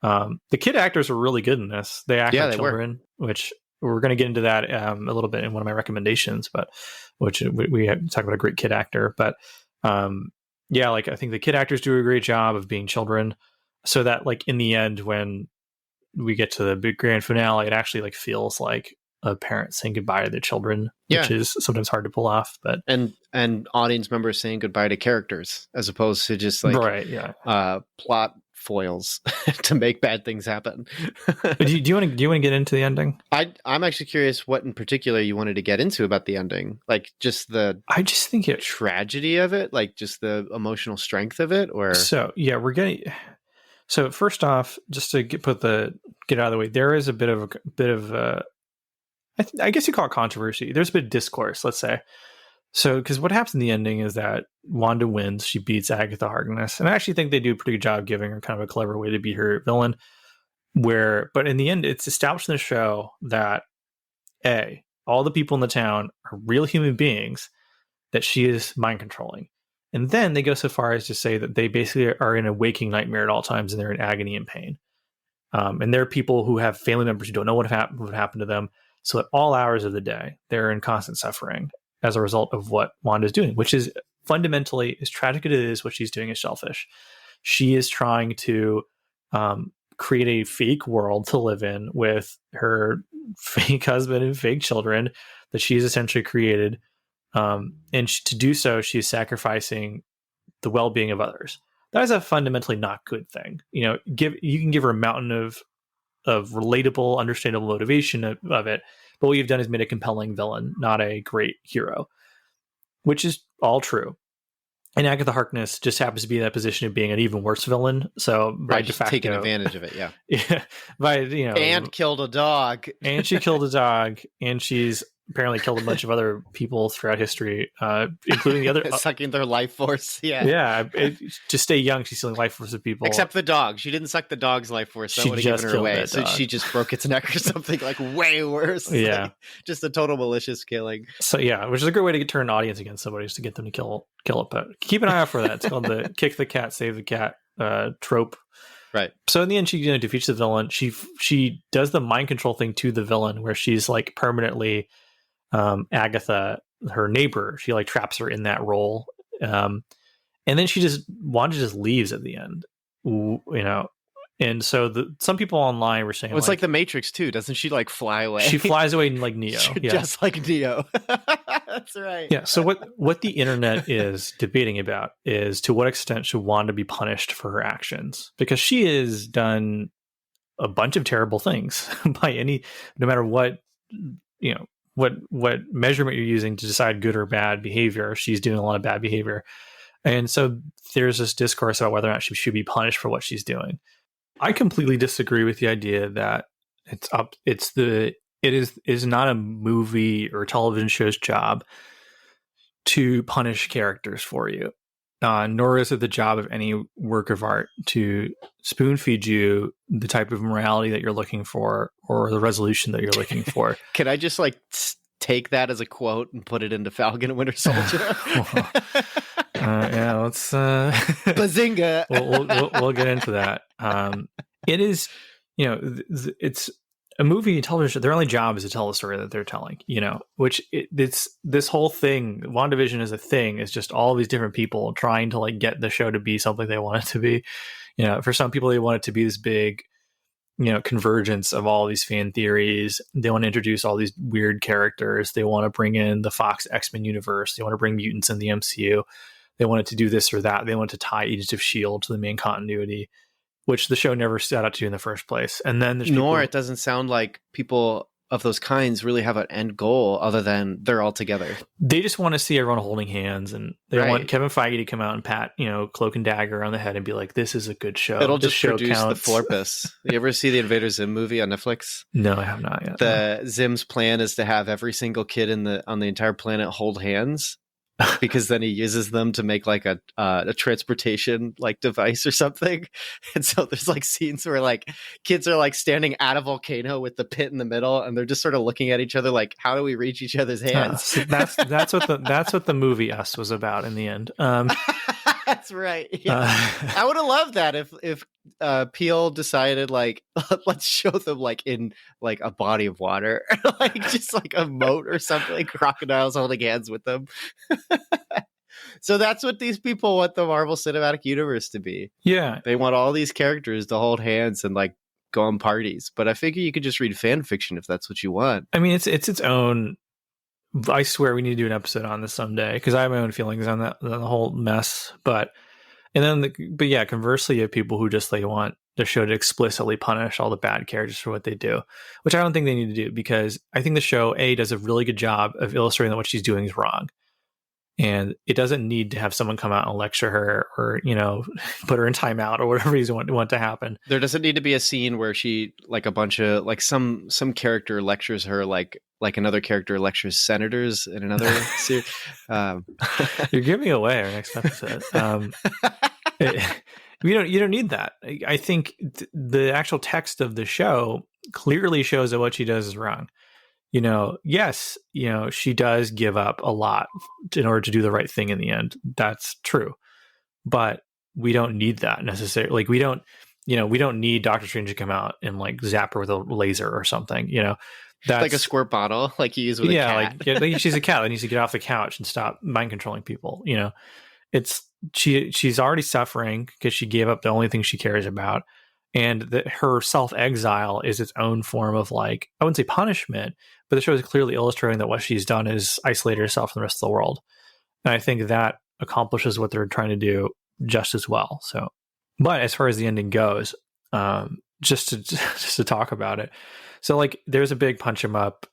the kid actors were really good in this. They act like children, which we're going to get into that a little bit in one of my recommendations, but which we talk about a great kid actor. But like, I think the kid actors do a great job of being children, so that like in the end, when we get to the big grand finale, it actually like feels like a parent saying goodbye to their children, which is sometimes hard to pull off. But and audience members saying goodbye to characters as opposed to just like plot foils to make bad things happen. But do you want to get into the ending? I'm actually curious what in particular you wanted to get into about the ending, like just I just think it tragedy of it, like just the emotional strength of it, or So first off, just to get out of the way, there is a bit of I guess you call it controversy. There's a bit of discourse, let's say. So, because what happens in the ending is that Wanda wins. She beats Agatha Harkness. And I actually think they do a pretty good job giving her kind of a clever way to beat her villain. But in the end, it's established in the show that all the people in the town are real human beings that she is mind controlling. And then they go so far as to say that they basically are in a waking nightmare at all times and they're in agony and pain. And there are people who have family members who don't know what happened to them. So at all hours of the day, they're in constant suffering as a result of what Wanda's doing, which is fundamentally, as tragic as it is, what she's doing is selfish. She is trying to create a fake world to live in with her fake husband and fake children that she's essentially created. And to do so, she's sacrificing the well-being of others. That is a fundamentally not good thing. You can give her a mountain of relatable, understandable motivation of it, but what you've done is made a compelling villain, not a great hero, which is all true. And Agatha Harkness just happens to be in that position of being an even worse villain. So by de facto, taking advantage of it, and killed a dog, and she killed a dog, and she's apparently killed a bunch of other people throughout history, including the other sucking their life force. To stay young, she's stealing life force of people, except the dog. She didn't suck the dog's life force. That would have given her away. So she just broke its neck or something like way worse. Like, just a total malicious killing. So which is a great way to turn an audience against somebody, is to get them to kill it. But keep an eye out for that. It's called the kick the cat, save the cat trope. Right. So in the end, she defeats the villain. She does the mind control thing to the villain, where she's like permanently Agatha, her neighbor. She like traps her in that role, and then Wanda just leaves at the end, And so some people online were saying, it's like the Matrix too. Doesn't she like fly away? She flies away like Neo, just like Neo. That's right. Yeah. So what the internet is debating about is, to what extent should Wanda be punished for her actions, because she has done a bunch of terrible things no matter what measurement you're using to decide good or bad behavior. She's doing a lot of bad behavior, and so there's this discourse about whether or not she should be punished for what she's doing. I completely disagree with the idea that it is not a movie or television show's job to punish characters for you. nor is it the job of any work of art to spoon feed you the type of morality that you're looking for or the resolution that you're looking for. Can I just take that as a quote and put it into Falcon and Winter Soldier? Yeah, let's Bazinga. we'll get into that. It is, it's a movie and television. Their only job is to tell the story that they're telling, which it's this whole thing. WandaVision is a thing. It's just all these different people trying to get the show to be something they want it to be. For some people, they want it to be this big, convergence of all these fan theories. They want to introduce all these weird characters. They want to bring in the Fox X-Men universe. They want to bring mutants in the MCU. They wanted to do this or that. They wanted to tie Agents of S.H.I.E.L.D. to the main continuity, which the show never set out to do in the first place. And then it doesn't sound like people of those kinds really have an end goal other than they're all together. They just want to see everyone holding hands, and they want Kevin Feige to come out and pat, Cloak and Dagger on the head and be like, "This is a good show. It'll this just show produce counts." the Florpus. You ever see the Invader Zim movie on Netflix? No, I have not yet. The Zim's plan is to have every single kid on the entire planet hold hands. Because then he uses them to make a transportation device or something. And so there's scenes where kids are standing at a volcano with the pit in the middle, and they're just sort of looking at each other like, how do we reach each other's hands? That's what the movie Us was about in the end. That's right. Yeah. I would have loved that if Peele decided let's show them in a body of water, just a moat or something, crocodiles holding hands with them. So that's what these people want the Marvel Cinematic Universe to be. Yeah, they want all these characters to hold hands and go on parties. But I figure you could just read fan fiction if that's what you want. I mean, it's its own. I swear we need to do an episode on this someday because I have my own feelings on that, the whole mess. But conversely, you have people who just want the show to explicitly punish all the bad characters for what they do, which I don't think they need to do, because I think the show does a really good job of illustrating that what she's doing is wrong. And it doesn't need to have someone come out and lecture her or, put her in timeout or whatever you want to happen. There doesn't need to be a scene where she a bunch of some character lectures her like another character lectures senators in another series. You're giving away our next episode. You don't need that. I think the actual text of the show clearly shows that what she does is wrong. Yes, she does give up a lot in order to do the right thing in the end. That's true. But we don't need that necessarily. We don't need Doctor Strange to come out and zap her with a laser or something, That's like a squirt bottle, like you use with a cat. She's a cat that needs to get off the couch and stop mind controlling people. She's already suffering because she gave up the only thing she cares about. And that her self-exile is its own form of I wouldn't say punishment, but the show is clearly illustrating that what she's done is isolate herself from the rest of the world. And I think that accomplishes what they're trying to do just as well. So, but as far as the ending goes, just to talk about it. So there's a big punch 'em up.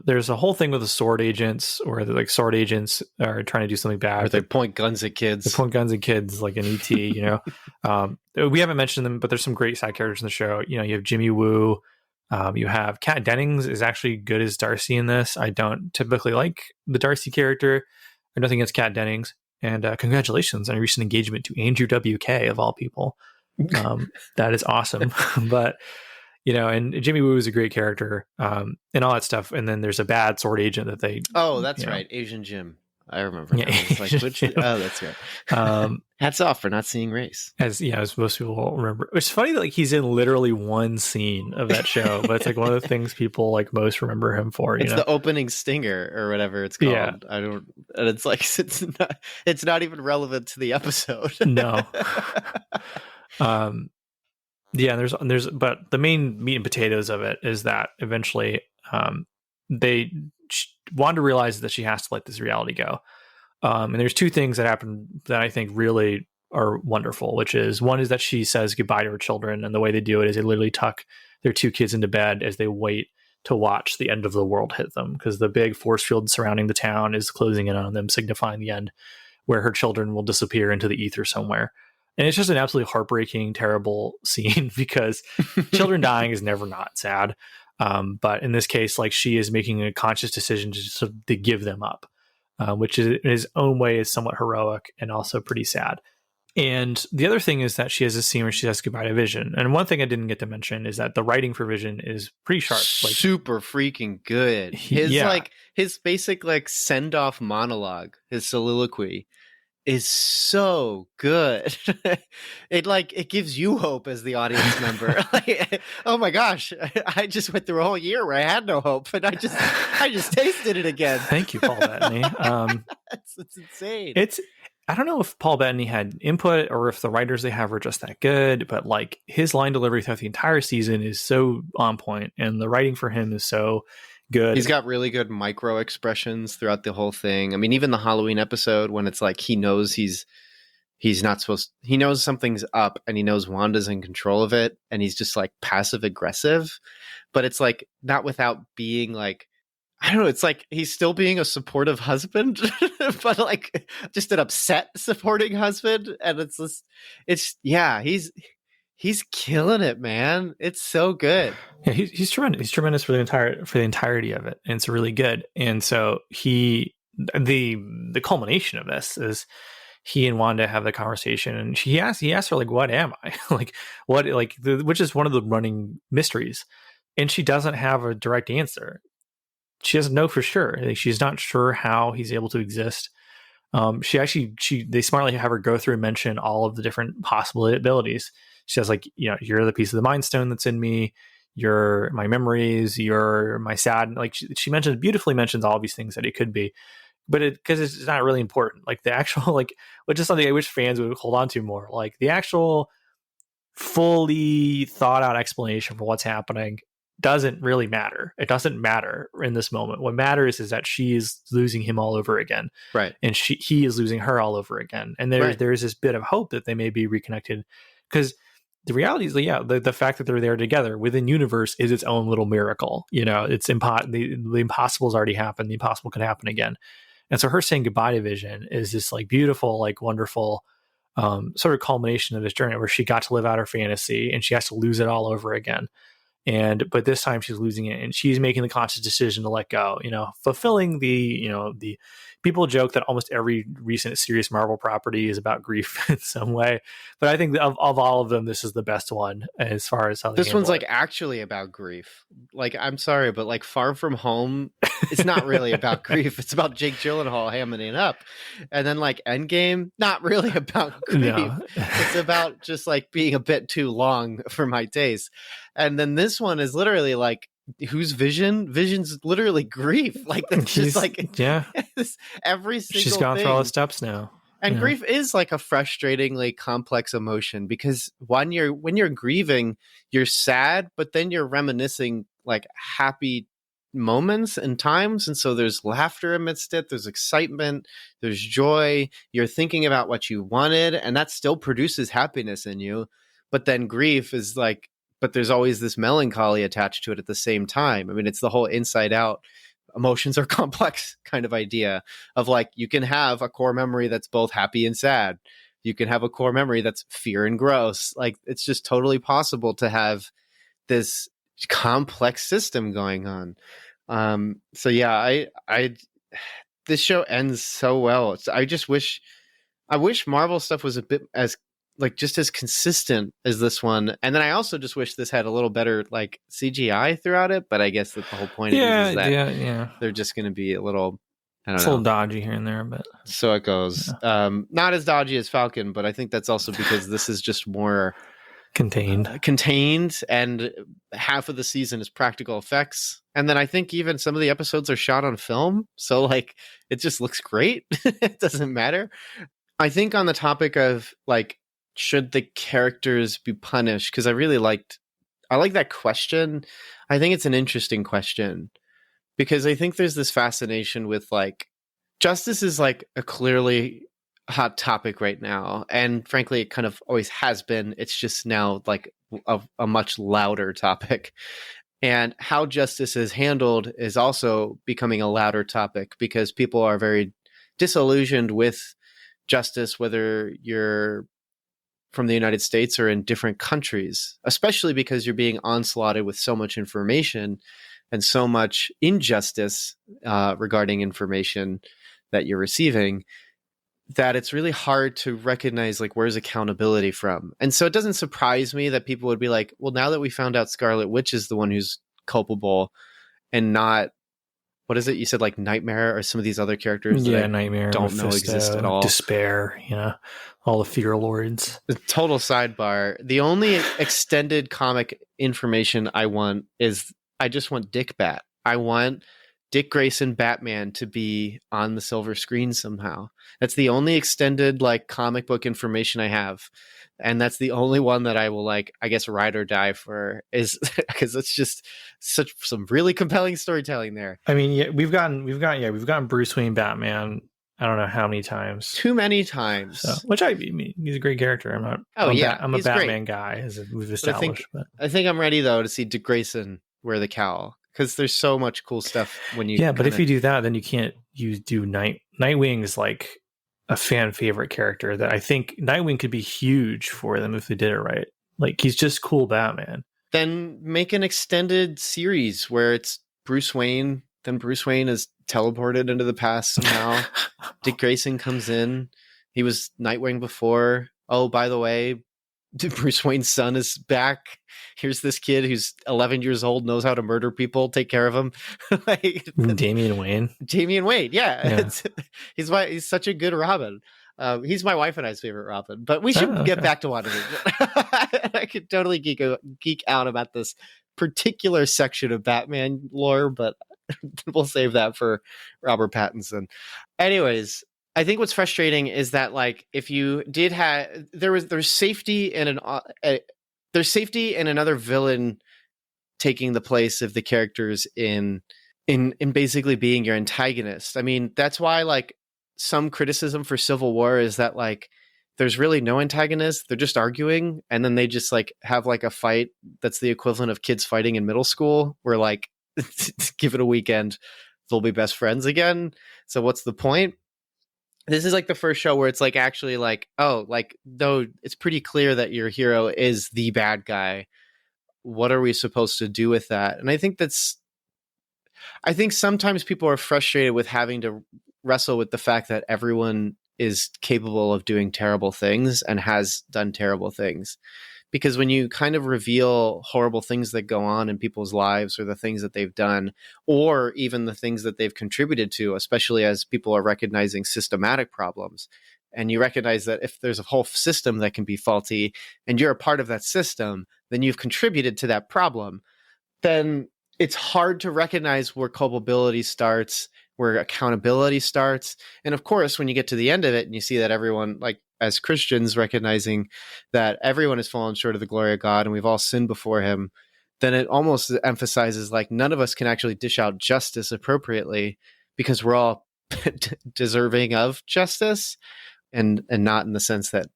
There's a whole thing with the sword agents, where the sword agents are trying to do something bad. Or they point guns at kids. They point guns at kids like an ET, We haven't mentioned them, but there's some great side characters in the show. You have Jimmy Woo. You have Kat Dennings is actually good as Darcy in this. I don't typically like the Darcy character. I don't think it's Kat Dennings. And congratulations on a recent engagement to Andrew WK of all people. That is awesome. But and Jimmy Woo is a great character, and all that stuff. And then there's a bad sword agent that they. Oh, that's right, Asian Jim. I remember. Yeah, oh, that's right. Hats off for not seeing race. As most people will remember. It's funny that he's in literally one scene of that show, but it's one of the things people most remember him for. It's the opening stinger or whatever it's called. Yeah. I don't. And it's not even relevant to the episode. No. Yeah, but the main meat and potatoes of it is that eventually Wanda realizes that she has to let this reality go. And there's two things that happen that I think really are wonderful, which is one is that she says goodbye to her children. And the way they do it is they literally tuck their two kids into bed as they wait to watch the end of the world hit them, because the big force field surrounding the town is closing in on them, signifying the end, where her children will disappear into the ether somewhere. And it's just an absolutely heartbreaking, terrible scene because children dying is never not sad. But in this case, she is making a conscious decision to give them up. which is, in his own way is somewhat heroic and also pretty sad. And the other thing is that she has a scene where she says goodbye to Vision. And one thing I didn't get to mention is that the writing for Vision is pretty sharp. Like, super freaking good. His basic like send off monologue, his soliloquy is so good. It gives you hope as the audience member. Like, oh my gosh, I just went through a whole year where I had no hope, and I just tasted it again. Thank you, Paul Bettany. It's insane. I don't know if Paul Bettany had input or if the writers they have were just that good, but like his line delivery throughout the entire season is so on point, and the writing for him is so good. He's got really good micro expressions throughout the whole thing. I mean, even the Halloween episode when it's like he knows he's not supposed, he knows something's up and he knows Wanda's in control of it, and he's just like passive aggressive, but it's like not without being like, I don't know, it's like he's still being a supportive husband, but like just an upset supporting husband. And he's killing it, man. It's so good. Yeah, he's tremendous. He's tremendous for the entirety of it. And it's really good. And so the culmination of this is he and Wanda have the conversation, and he asks her like, what am I? Which is one of the running mysteries. And she doesn't have a direct answer. She doesn't know for sure. Like, she's not sure how he's able to exist. They smartly have her go through and mention all of the different possible abilities. She says, like, you're the piece of the Mind Stone that's in me. You're my memories. You're my sad. Like she beautifully mentions all of these things that it could be, but because it's not really important. Like the actual, like, which is something I wish fans would hold on to more. Like the actual fully thought out explanation for what's happening doesn't really matter. It doesn't matter in this moment. What matters is that she is losing him all over again. Right. And he is losing her all over again. And there's this bit of hope that they may be reconnected, because the reality is, the fact that they're there together within universe is its own little miracle. It's the impossible's already happened. The impossible can happen again. And so her saying goodbye to Vision is this like beautiful, like wonderful sort of culmination of this journey where she got to live out her fantasy and she has to lose it all over again. But this time she's losing it, and she's making the conscious decision to let go, fulfilling the people joke that almost every recent serious Marvel property is about grief in some way. But I think of all of them, this is the best one as far as how this one's like actually about grief. Like, I'm sorry, but like Far From Home, it's not really about grief. It's about Jake Gyllenhaal hamming it up. And then like Endgame, not really about grief. No. It's about just like being a bit too long for my taste. And then this one is literally like, who's Vision? Vision's literally grief. Like that's just like every single she's gone thing. Through all the steps now. And grief is like a frustratingly complex emotion, because when you're grieving, you're sad, but then you're reminiscing like happy moments and times, and so there's laughter amidst it, there's excitement, there's joy, you're thinking about what you wanted, and that still produces happiness in you. But then grief is like, but there's always this melancholy attached to it at the same time. I mean, it's the whole inside out, emotions are complex kind of idea of like, you can have a core memory that's both happy and sad. You can have a core memory that's fear and gross. Like, it's just totally possible to have this complex system going on. So yeah, this show ends so well. I wish Marvel stuff was a bit as like just as consistent as this one. And then I also just wish this had a little better like CGI throughout it, but I guess that the whole point is that they're just going to be a little, it's a little dodgy here and there, but so it goes. Not as dodgy as Falcon, but I think that's also because this is just more contained, and half of the season is practical effects. And then I think even some of the episodes are shot on film. So like, it just looks great. It doesn't matter. I think on the topic of like, should the characters be punished? Because I like that question. I think it's an interesting question, because I think there's this fascination with like, justice is like a clearly hot topic right now. And frankly, it kind of always has been. It's just now like a much louder topic. And how justice is handled is also becoming a louder topic, because people are very disillusioned with justice, whether you're from the United States or in different countries, especially because you're being onslaughted with so much information and so much injustice regarding information, that you're receiving, that it's really hard to recognize like where's accountability from. And so it doesn't surprise me that people would be like, well, now that we found out Scarlet Witch is the one who's culpable and not, what is it? You said like Nightmare or some of these other characters that I Nightmare, don't Mephisto, know exist at all. Despair, all the Fear Lords. Total sidebar. The only extended comic information I want is I just want Dick Bat. I want Dick Grayson Batman to be on the silver screen somehow. That's the only extended like comic book information I have. And that's the only one that I will like, I guess, ride or die for, is because it's just some really compelling storytelling there. I mean, we've gotten Bruce Wayne Batman. I don't know how many times. Too many times. So, which I mean, he's a great character. I'm a Batman guy, as we've established. I think I'm ready though to see Dick Grayson wear the cowl, because there's so much cool stuff when you. Yeah, but if you do that, then you can't. You do Nightwing is like a fan favorite character that I think Nightwing could be huge for them if they did it right. Like, he's just cool Batman. Then make an extended series where it's Bruce Wayne. Then Bruce Wayne is teleported into the past somehow. Dick Grayson comes in. He was Nightwing before. Oh, by the way, Bruce Wayne's son is back. Here's this kid who's 11 years old, knows how to murder people, take care of them. Like, Damian Wayne. Yeah. He's such a good Robin. He's my wife and I's favorite Robin, but we should get back to WandaVision. I could totally geek out about this particular section of Batman lore, but we'll save that for Robert Pattinson. Anyways, I think what's frustrating is that, like, if you did have, there's safety in there's safety in another villain taking the place of the characters in basically being your antagonist. I mean, that's why, like, some criticism for Civil War is that, like, there's really no antagonist. They're just arguing, and then they just like have like a fight that's the equivalent of kids fighting in middle school, where like give it a weekend, they'll be best friends again. So what's the point? This is like the first show where it's like actually like, oh, like, though it's pretty clear that your hero is the bad guy. What are we supposed to do with that? And I think sometimes people are frustrated with having to wrestle with the fact that everyone is capable of doing terrible things and has done terrible things. Because when you kind of reveal horrible things that go on in people's lives, or the things that they've done, or even the things that they've contributed to, especially as people are recognizing systematic problems, and you recognize that if there's a whole system that can be faulty and you're a part of that system, then you've contributed to that problem, then it's hard to recognize where culpability starts, where accountability starts. And of course, when you get to the end of it and you see that everyone, like as Christians, recognizing that everyone has fallen short of the glory of God and we've all sinned before him, then it almost emphasizes like none of us can actually dish out justice appropriately, because we're all deserving of justice, and not in the sense that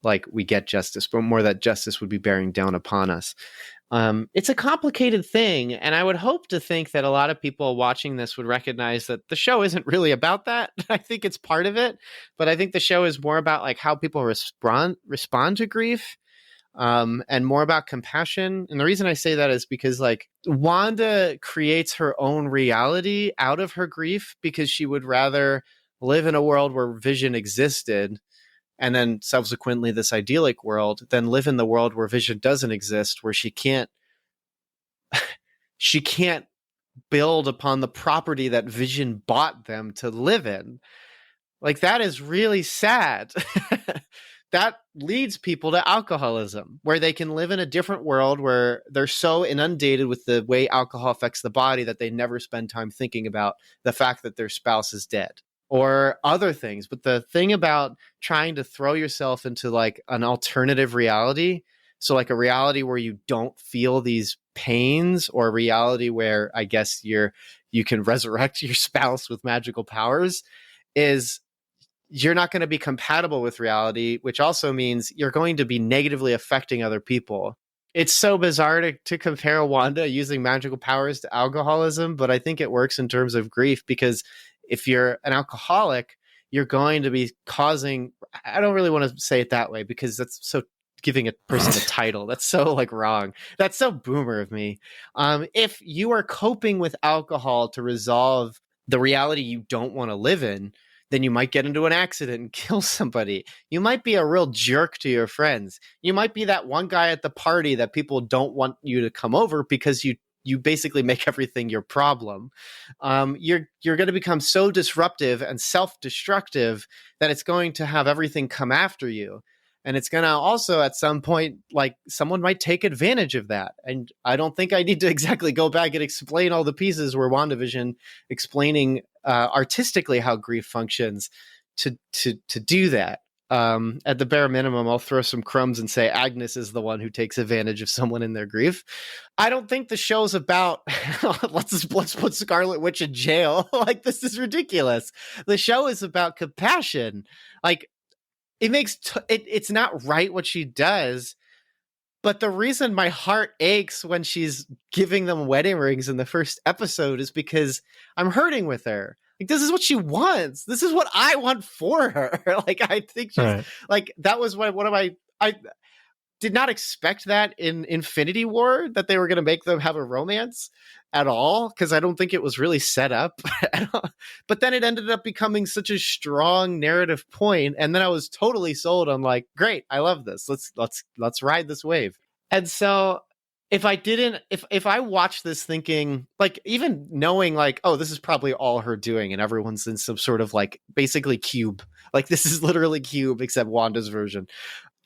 like we get justice, but more that justice would be bearing down upon us. It's a complicated thing, and I would hope to think that a lot of people watching this would recognize that the show isn't really about that. I think it's part of it, but I think the show is more about like how people respond to grief, and more about compassion. And the reason I say that is because like Wanda creates her own reality out of her grief, because she would rather live in a world where Vision existed, and then subsequently this idyllic world, then live in the world where Vision doesn't exist, where she can't build upon the property that Vision bought them to live in. Like, that is really sad. That leads people to alcoholism, where they can live in a different world where they're so inundated with the way alcohol affects the body that they never spend time thinking about the fact that their spouse is dead, or other things. But the thing about trying to throw yourself into like an alternative reality, so like a reality where you don't feel these pains, or a reality where I guess you can resurrect your spouse with magical powers, is you're not going to be compatible with reality, which also means you're going to be negatively affecting other people. It's so bizarre to compare Wanda using magical powers to alcoholism, but I think it works in terms of grief, because if you're an alcoholic, you're going to be causing, I don't really want to say it that way because that's so giving a person a title. That's so like wrong. That's so boomer of me. If you are coping with alcohol to resolve the reality you don't want to live in, then you might get into an accident and kill somebody. You might be a real jerk to your friends. You might be that one guy at the party that people don't want you to come over because you basically make everything your problem. You're going to become so disruptive and self-destructive that it's going to have everything come after you. And it's going to also at some point, like, someone might take advantage of that. And I don't think I need to exactly go back and explain all the pieces where WandaVision explaining artistically how grief functions to do that. At the bare minimum, I'll throw some crumbs and say Agnes is the one who takes advantage of someone in their grief. I don't think the show's about let's put Scarlet Witch in jail. Like, this is ridiculous. The show is about compassion. Like, it makes it's not right what she does, but the reason my heart aches when she's giving them wedding rings in the first episode is because I'm hurting with her. Like, this is what she wants. This is what I want for her. Like, I think she's like, that was one of my, I did not expect that in Infinity War, that they were going to make them have a romance at all, because I don't think it was really set up. But then it ended up becoming such a strong narrative point, and then I was totally sold. I'm like, great, I love this. Let's ride this wave. And so if I watched this thinking, like, even knowing like, oh, this is probably all her doing and everyone's in some sort of like basically Cube, like this is literally Cube except Wanda's version.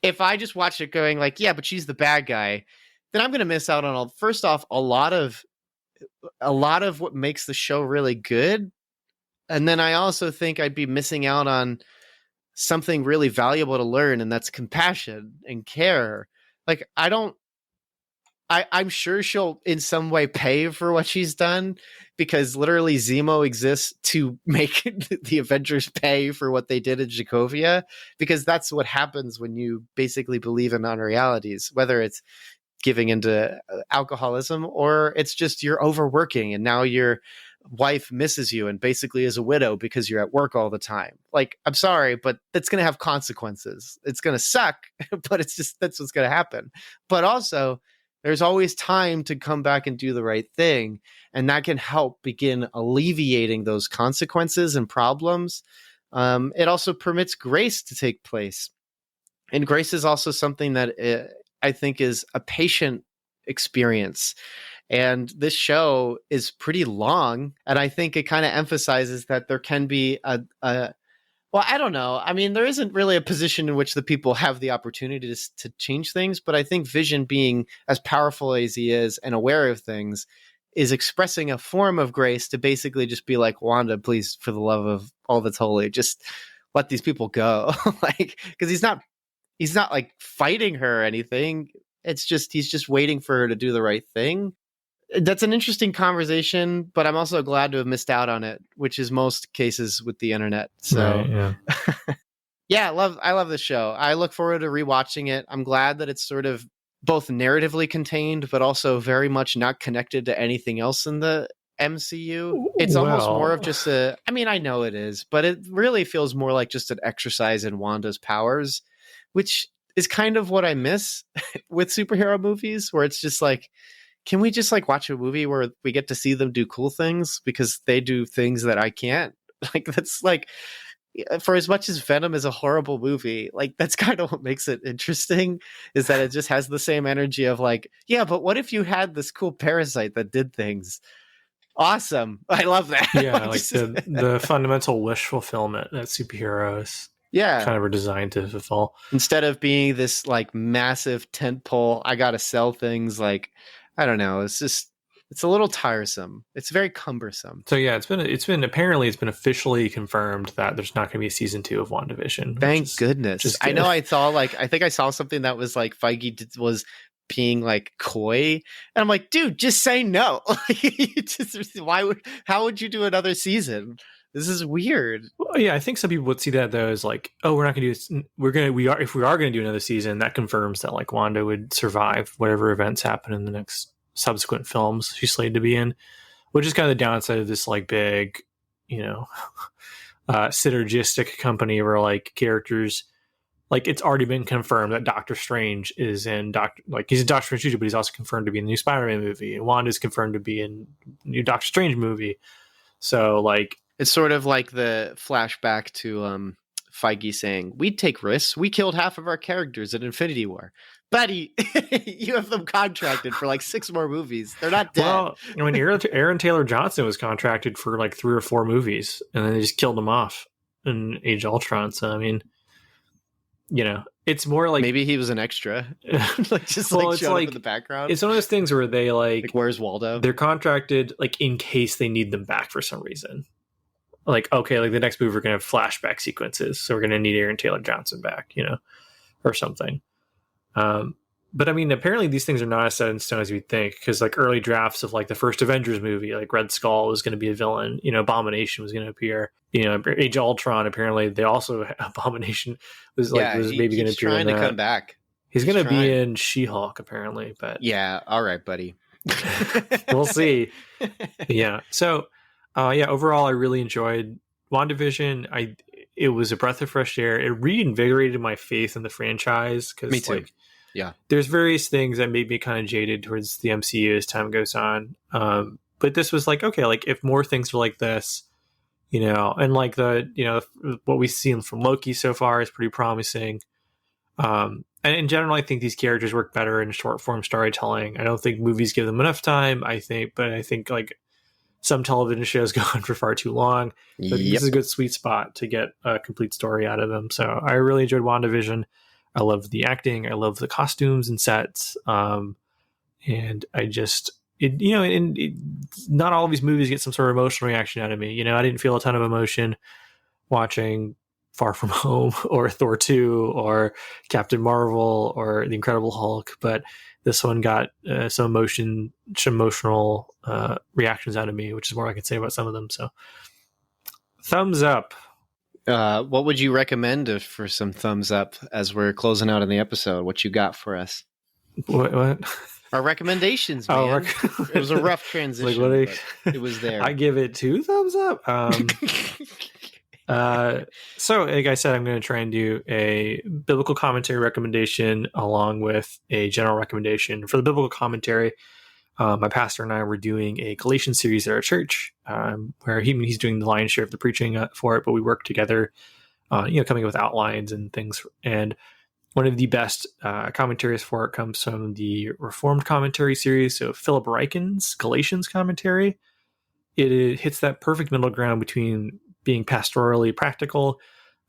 If I just watched it going like, yeah, but she's the bad guy, then I'm going to miss out on first off, a lot of what makes the show really good. And then I also think I'd be missing out on something really valuable to learn. And that's compassion and care. Like, I'm sure she'll in some way pay for what she's done, because literally Zemo exists to make the Avengers pay for what they did in Sokovia, because that's what happens when you basically believe in unrealities, whether it's giving into alcoholism or it's just you're overworking and now your wife misses you and basically is a widow because you're at work all the time. Like, I'm sorry, but that's going to have consequences. It's going to suck, but it's just, that's what's going to happen. But also, there's always time to come back and do the right thing. And that can help begin alleviating those consequences and problems. It also permits grace to take place. And grace is also something that I think is a patient experience. And this show is pretty long. And I think it kind of emphasizes that there can be well, I don't know. I mean, there isn't really a position in which the people have the opportunity to change things. But I think Vision, being as powerful as he is and aware of things, is expressing a form of grace to basically just be like, Wanda, please, for the love of all that's holy, just let these people go. Like, because he's not like fighting her or anything. It's just, he's just waiting for her to do the right thing. That's an interesting conversation, but I'm also glad to have missed out on it, which is most cases with the internet. So Right, yeah. yeah, I love the show. I look forward to rewatching it. I'm glad that it's sort of both narratively contained, but also very much not connected to anything else in the MCU. It's almost more of just I mean, I know it is, but it really feels more like just an exercise in Wanda's powers, which is kind of what I miss with superhero movies, where it's just like, can we just like watch a movie where we get to see them do cool things because they do things that I can't? Like, that's like, for as much as Venom is a horrible movie, like that's kind of what makes it interesting, is that it just has the same energy of like, yeah, but what if you had this cool parasite that did things? Awesome. I love that. Yeah, like the fundamental wish fulfillment that superheroes kind of are designed to fulfill. Instead of being this like massive tentpole, I gotta sell things, like, I don't know. It's a little tiresome. It's very cumbersome. So yeah, it's been officially confirmed that there's not going to be a season 2 of WandaVision. Thank goodness. I know I think I saw something that was like Feige was being like coy, and I'm like, dude, just say no. How would you do another season? This is weird. Well, yeah, I think some people would see that though as like, oh, we're not going to do this. If we are going to do another season, that confirms that like Wanda would survive whatever events happen in the next subsequent films she's slated to be in, which is kind of the downside of this like big, synergistic company where like characters, like it's already been confirmed that Doctor Strange is in he's in Doctor Strange 2, but he's also confirmed to be in the new Spider-Man movie, and Wanda's confirmed to be in the new Doctor Strange movie. So like, it's sort of like the flashback to Feige saying, "We'd take risks. We killed half of our characters in Infinity War." Buddy, you have them contracted for like 6 more movies. They're not dead. well, I mean, Aaron Taylor Johnson was contracted for like 3 or 4 movies, and then they just killed him off in Age of Ultron. So I mean, it's more like maybe he was an extra, like just well, like it's showing like up in the background. it's one of those things where they like where's Waldo? They're contracted like in case they need them back for some reason. Like, okay, like the next movie we're gonna have flashback sequences, so we're gonna need Aaron Taylor Johnson back, or something. But I mean, apparently these things are not as set in stone as you'd think, because like early drafts of like the first Avengers movie, like Red Skull was going to be a villain, Abomination was going to appear, Age of Ultron. Apparently, they also Abomination was maybe going to appear. Trying to come back. He's going to be in She-Hulk apparently, but yeah, all right, buddy. We'll see. Yeah. So, overall, I really enjoyed WandaVision. It was a breath of fresh air. It reinvigorated my faith in the franchise. Me too. Like, yeah, there's various things that made me kind of jaded towards the MCU as time goes on. But this was like, okay, like if more things are like this, and like what we've seen from Loki so far is pretty promising. And in general, I think these characters work better in short form storytelling. I don't think movies give them enough time. I think like some television shows go on for far too long. But This is a good sweet spot to get a complete story out of them. So I really enjoyed WandaVision. I love the acting. I love the costumes and sets. And I just, not all of these movies get some sort of emotional reaction out of me. I didn't feel a ton of emotion watching Far From Home or Thor 2 or Captain Marvel or The Incredible Hulk, but this one got some emotional reactions out of me, which is more I can say about some of them. So thumbs up. What would you recommend for some thumbs up as we're closing out on the episode? What you got for us? What? Our recommendations, man. It was a rough transition, but it was there. I give it 2 thumbs up. So, like I said, I'm going to try and do a biblical commentary recommendation along with a general recommendation. For the biblical commentary, my pastor and I were doing a Galatians series at our church, where he's doing the lion's share of the preaching for it, but we work together, coming up with outlines and things. And one of the best commentaries for it comes from the Reformed commentary series. So Philip Ryken's Galatians commentary. It hits that perfect middle ground between being pastorally practical,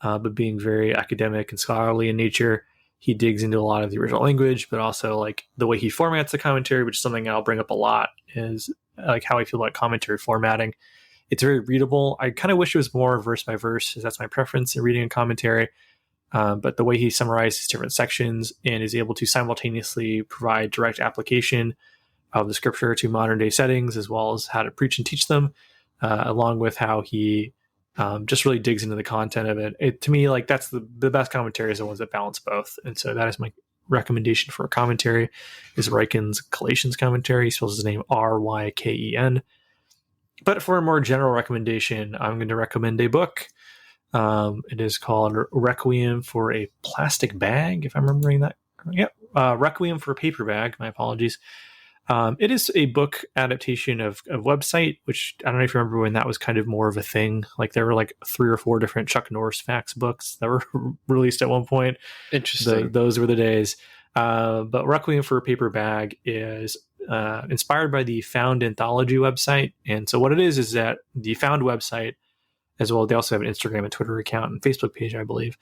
but being very academic and scholarly in nature. He digs into a lot of the original language, but also like the way he formats the commentary, which is something I'll bring up a lot, is like how I feel about commentary formatting. It's very readable. I kind of wish it was more verse by verse, as that's my preference in reading a commentary. But the way he summarizes different sections and is able to simultaneously provide direct application of the scripture to modern day settings, as well as how to preach and teach them, along with how he just really digs into the content of it. To me, like that's the best commentaries, the ones that balance both. And so that is my recommendation for a commentary, is Ryken's Galatians commentary. He spells his name Ryken. But for a more general recommendation, I'm going to recommend a book. It is called Requiem for a Plastic Bag, if I'm remembering that. Yep. Requiem for a Paper Bag. My apologies. It is a book adaptation of Website, which I don't know if you remember when that was kind of more of a thing. Like there were like 3 or 4 different Chuck Norris facts books that were released at one point. Interesting. Those were the days. But Requiem for a Paper Bag is inspired by the Found Anthology website. And so what it is that the Found website, as well, they also have an Instagram and Twitter account and Facebook page, I believe,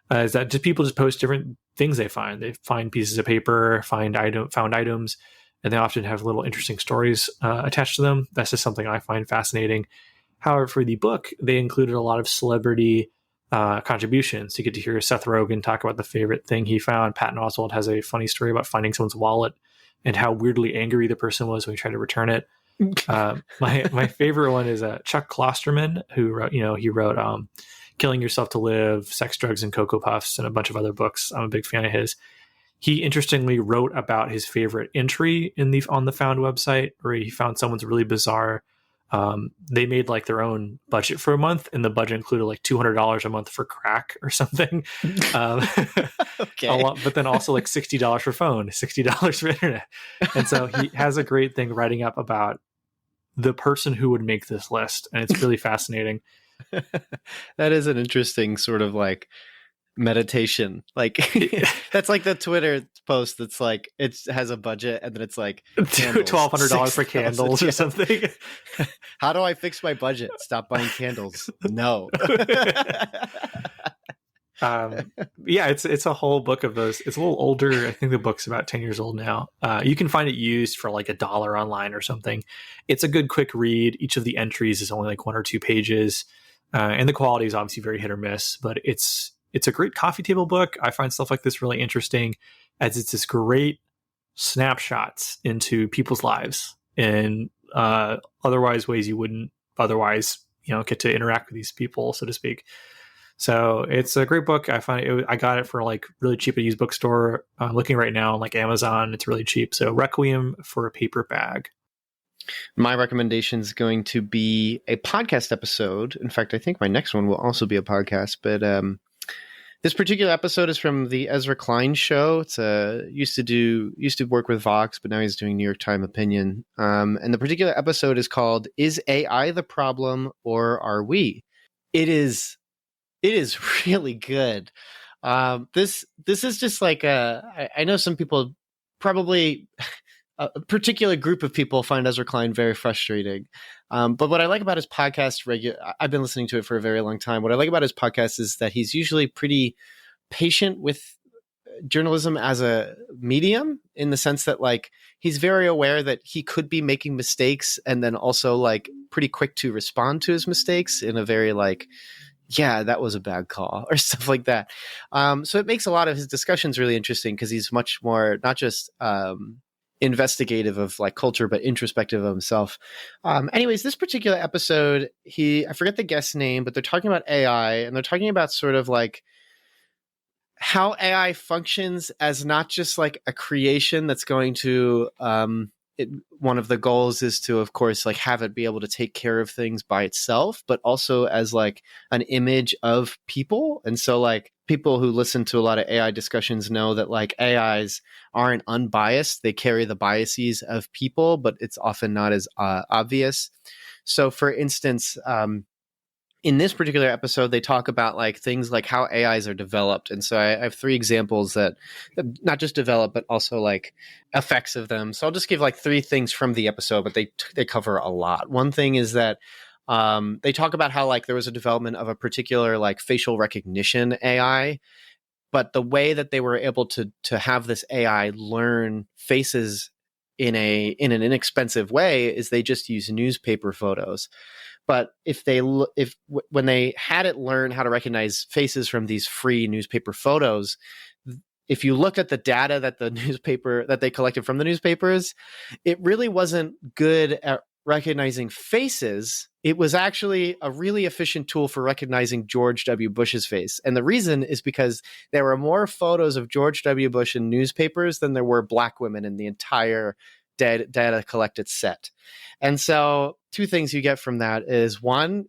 is that just people just post different things they find. They find pieces of paper, found items, and they often have little interesting stories attached to them. That's just something I find fascinating. However, for the book, they included a lot of celebrity contributions. You get to hear Seth Rogen talk about the favorite thing he found. Patton Oswalt has a funny story about finding someone's wallet and how weirdly angry the person was when he tried to return it. My favorite one is Chuck Klosterman, who wrote, he wrote Killing Yourself to Live, Sex, Drugs, and Cocoa Puffs, and a bunch of other books. I'm a big fan of his. He interestingly wrote about his favorite entry on the Found website, where he found someone's really bizarre. They made like their own budget for a month, and the budget included like $200 a month for crack or something. Okay. But then also like $60 for phone, $60 for internet. And so he has a great thing writing up about the person who would make this list, and it's really fascinating. That is an interesting sort of like meditation. Like that's like the Twitter post that's like it has a budget and then it's like $1,200 for candles or something. How do I fix my budget? Stop buying candles. No. Yeah, it's a whole book of those. It's a little older. I think the book's about 10 years old now. You can find it used for like $1 online or something. It's a good quick read. Each of the entries is only like 1 or 2 pages. And the quality is obviously very hit or miss, but it's a great coffee table book. I find stuff like this really interesting as it's this great snapshots into people's lives in otherwise ways you wouldn't otherwise, get to interact with these people, so to speak. So it's a great book. I find it, I got it for like really cheap at a used bookstore. I'm looking right now on like Amazon. It's really cheap. So Requiem for a Paper Bag. My recommendation is going to be a podcast episode. In fact, I think my next one will also be a podcast. But this particular episode is from the Ezra Klein show. It's used to work with Vox, but now he's doing New York Times Opinion. And the particular episode is called "Is AI the Problem or Are We?" It is really good. This is just like I know some people, probably a particular group of people, find Ezra Klein very frustrating. But what I like about his podcast, I've been listening to it for a very long time. What I like about his podcast is that he's usually pretty patient with journalism as a medium, in the sense that like he's very aware that he could be making mistakes, and then also like pretty quick to respond to his mistakes in a very like, yeah, that was a bad call or stuff like that. So it makes a lot of his discussions really interesting because he's much more not just investigative of like culture, but introspective of himself. Anyways, this particular episode, I forget the guest's name, but they're talking about AI, and they're talking about sort of like how AI functions as not just like a creation that's going to one of the goals is to, of course, like have it be able to take care of things by itself, but also as like an image of people. And so like people who listen to a lot of AI discussions know that like AIs aren't unbiased. They carry the biases of people, but it's often not as obvious. So for instance, in this particular episode, they talk about like things like how AIs are developed. And so I have 3 examples that not just develop, but also like effects of them. So I'll just give like 3 things from the episode, but they cover a lot. One thing is that they talk about how like there was a development of a particular like facial recognition AI, but the way that they were able to have this AI learn faces in an inexpensive way is they just use newspaper photos. But when they had it learn how to recognize faces from these free newspaper photos, if you look at the data that they collected from the newspapers, it really wasn't good at recognizing faces. It was actually a really efficient tool for recognizing George W. Bush's face. And the reason is because there were more photos of George W. Bush in newspapers than there were black women in the entire data collected set. And so 2 things you get from that is, one,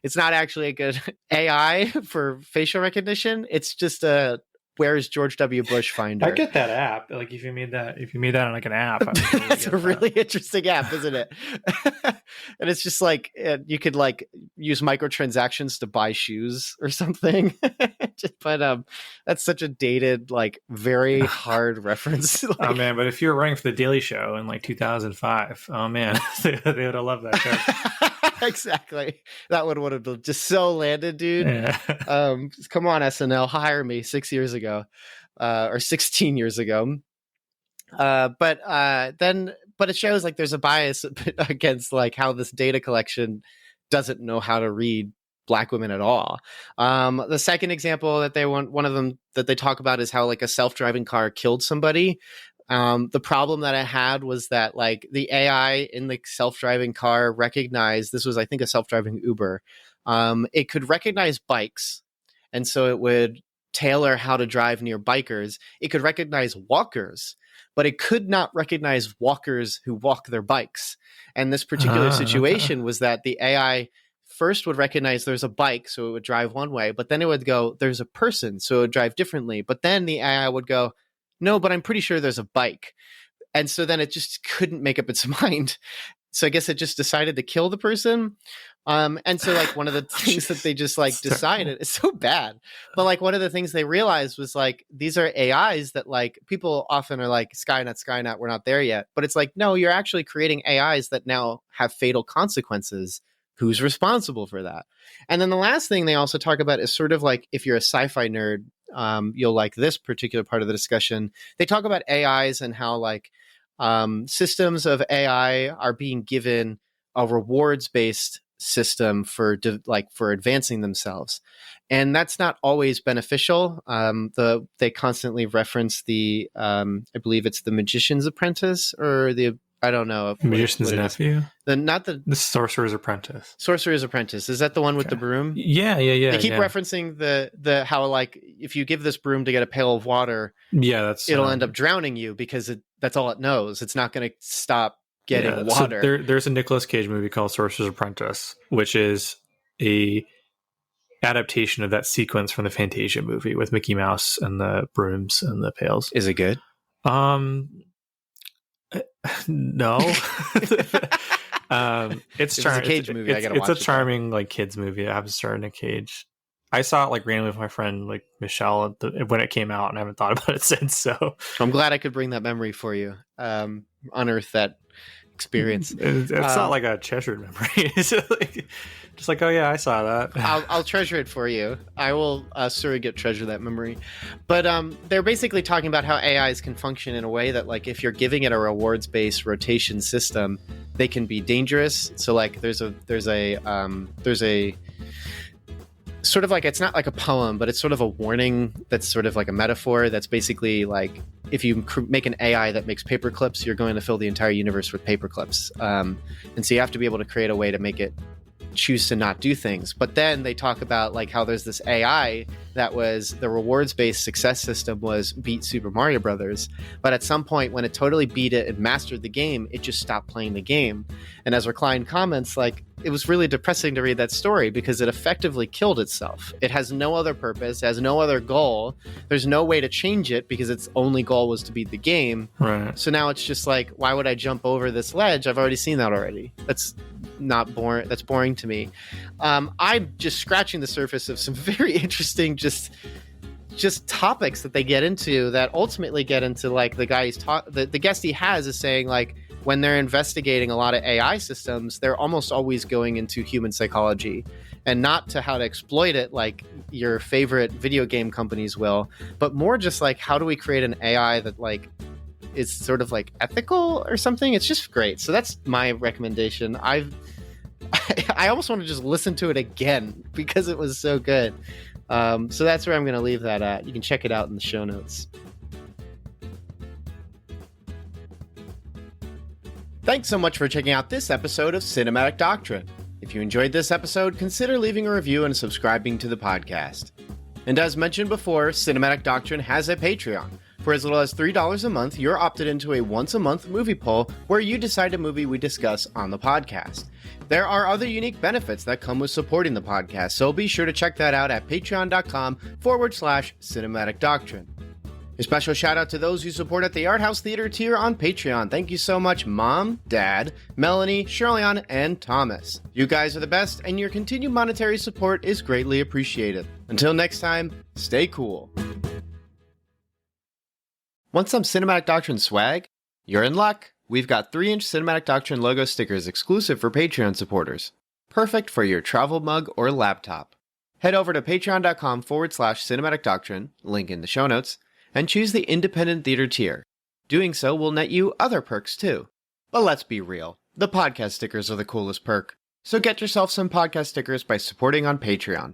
it's not actually a good AI for facial recognition. It's just a where's George W. Bush finder. I get that app. Like if you made that on like an app, that's a really interesting app, isn't it? And it's just like you could like use microtransactions to buy shoes or something. But that's such a dated, like very hard reference. Like, oh man! But if you were running for the Daily Show in like 2005, oh man, they would have loved that show. Exactly. That one would have been just so landed, dude. Yeah. Come on, SNL, hire me 6 years ago, or 16 years ago. But it shows like there's a bias against like how this data collection doesn't know how to read black women at all. The second example that one of them that they talk about is how like a self-driving car killed somebody. The problem that I had was that like the AI in the self-driving car recognized, this was, I think, a self-driving Uber. It could recognize bikes. And so it would tailor how to drive near bikers. It could recognize walkers, but it could not recognize walkers who walk their bikes. And this particular situation was that the AI first would recognize there's a bike, so it would drive one way, but then it would go, there's a person, so it would drive differently. But then the AI would go, no, but I'm pretty sure there's a bike. And so then it just couldn't make up its mind. So I guess it just decided to kill the person. And so like one of the things that they just like decided, it's so bad, but like one of the things they realized was like, these are AIs that like people often are like, Skynet, we're not there yet. But it's like, no, you're actually creating AIs that now have fatal consequences. Who's responsible for that? And then the last thing they also talk about is sort of like, if you're a sci-fi nerd, you'll like this particular part of the discussion. They talk about AIs and how like systems of AI are being given a rewards-based system for advancing themselves, and that's not always beneficial. They constantly reference the I believe it's the Magician's Apprentice, or the I don't know. Magician's Nephew? The Sorcerer's Apprentice. Sorcerer's Apprentice. Is that the one with the broom? Yeah. They keep referencing the how like if you give this broom to get a pail of water, it'll end up drowning you because that's all it knows. It's not going to stop getting water. So there's a Nicolas Cage movie called Sorcerer's Apprentice, which is a adaptation of that sequence from the Fantasia movie with Mickey Mouse and the brooms and the pails. Is it good? No. It's a Cage movie. I gotta watch it's a charming like kids movie. It happens to star Nick Cage. I saw it like randomly with my friend like Michelle when it came out, and I haven't thought about it since. So I'm glad I could bring that memory for you. Unearth that experience. It's not like a treasured memory. It's just like, oh yeah, I saw that. I'll treasure it for you. I will surrogate treasure that memory. But they're basically talking about how AIs can function in a way that, like, if you're giving it a rewards-based rotation system, they can be dangerous. So like there's a sort of like, it's not like a poem, but it's sort of a warning that's sort of like a metaphor that's basically like, if you make an AI that makes paper clips, you're going to fill the entire universe with paper clips. And so you have to be able to create a way to make it choose to not do things. But then they talk about like how there's this AI that was the rewards-based success system was beat Super Mario Brothers. But at some point when it totally beat it and mastered the game, it just stopped playing the game. And as Recline comments, like, it was really depressing to read that story because it effectively killed itself. It has no other purpose, has no other goal. There's no way to change it because its only goal was to beat the game. Right. So now it's just like, why would I jump over this ledge? I've already seen that already. That's not boring. That's boring to me. I'm just scratching the surface of some very interesting just topics that they get into that ultimately get into like the guy the guest he has is saying like, when they're investigating a lot of AI systems, they're almost always going into human psychology and not to how to exploit it like your favorite video game companies will, but more just like, how do we create an AI that like is sort of like ethical or something? It's just great. So that's my recommendation. I almost want to just listen to it again because it was so good. So that's where I'm going to leave that at. You can check it out in the show notes. Thanks so much for checking out this episode of Cinematic Doctrine. If you enjoyed this episode, consider leaving a review and subscribing to the podcast. And as mentioned before, Cinematic Doctrine has a Patreon. For as little as $3 a month, you're opted into a once-a-month movie poll where you decide a movie we discuss on the podcast. There are other unique benefits that come with supporting the podcast, so be sure to check that out at patreon.com/Cinematic Doctrine. A special shout out to those who support at the Art House Theater tier on Patreon. Thank you so much, Mom, Dad, Melanie, Shirleyan, and Thomas. You guys are the best, and your continued monetary support is greatly appreciated. Until next time, stay cool. Want some Cinematic Doctrine swag? You're in luck. We've got 3-inch Cinematic Doctrine logo stickers exclusive for Patreon supporters. Perfect for your travel mug or laptop. Head over to patreon.com/Cinematic Doctrine, link in the show notes, and choose the independent theater tier. Doing so will net you other perks too. But let's be real, the podcast stickers are the coolest perk. So get yourself some podcast stickers by supporting on Patreon.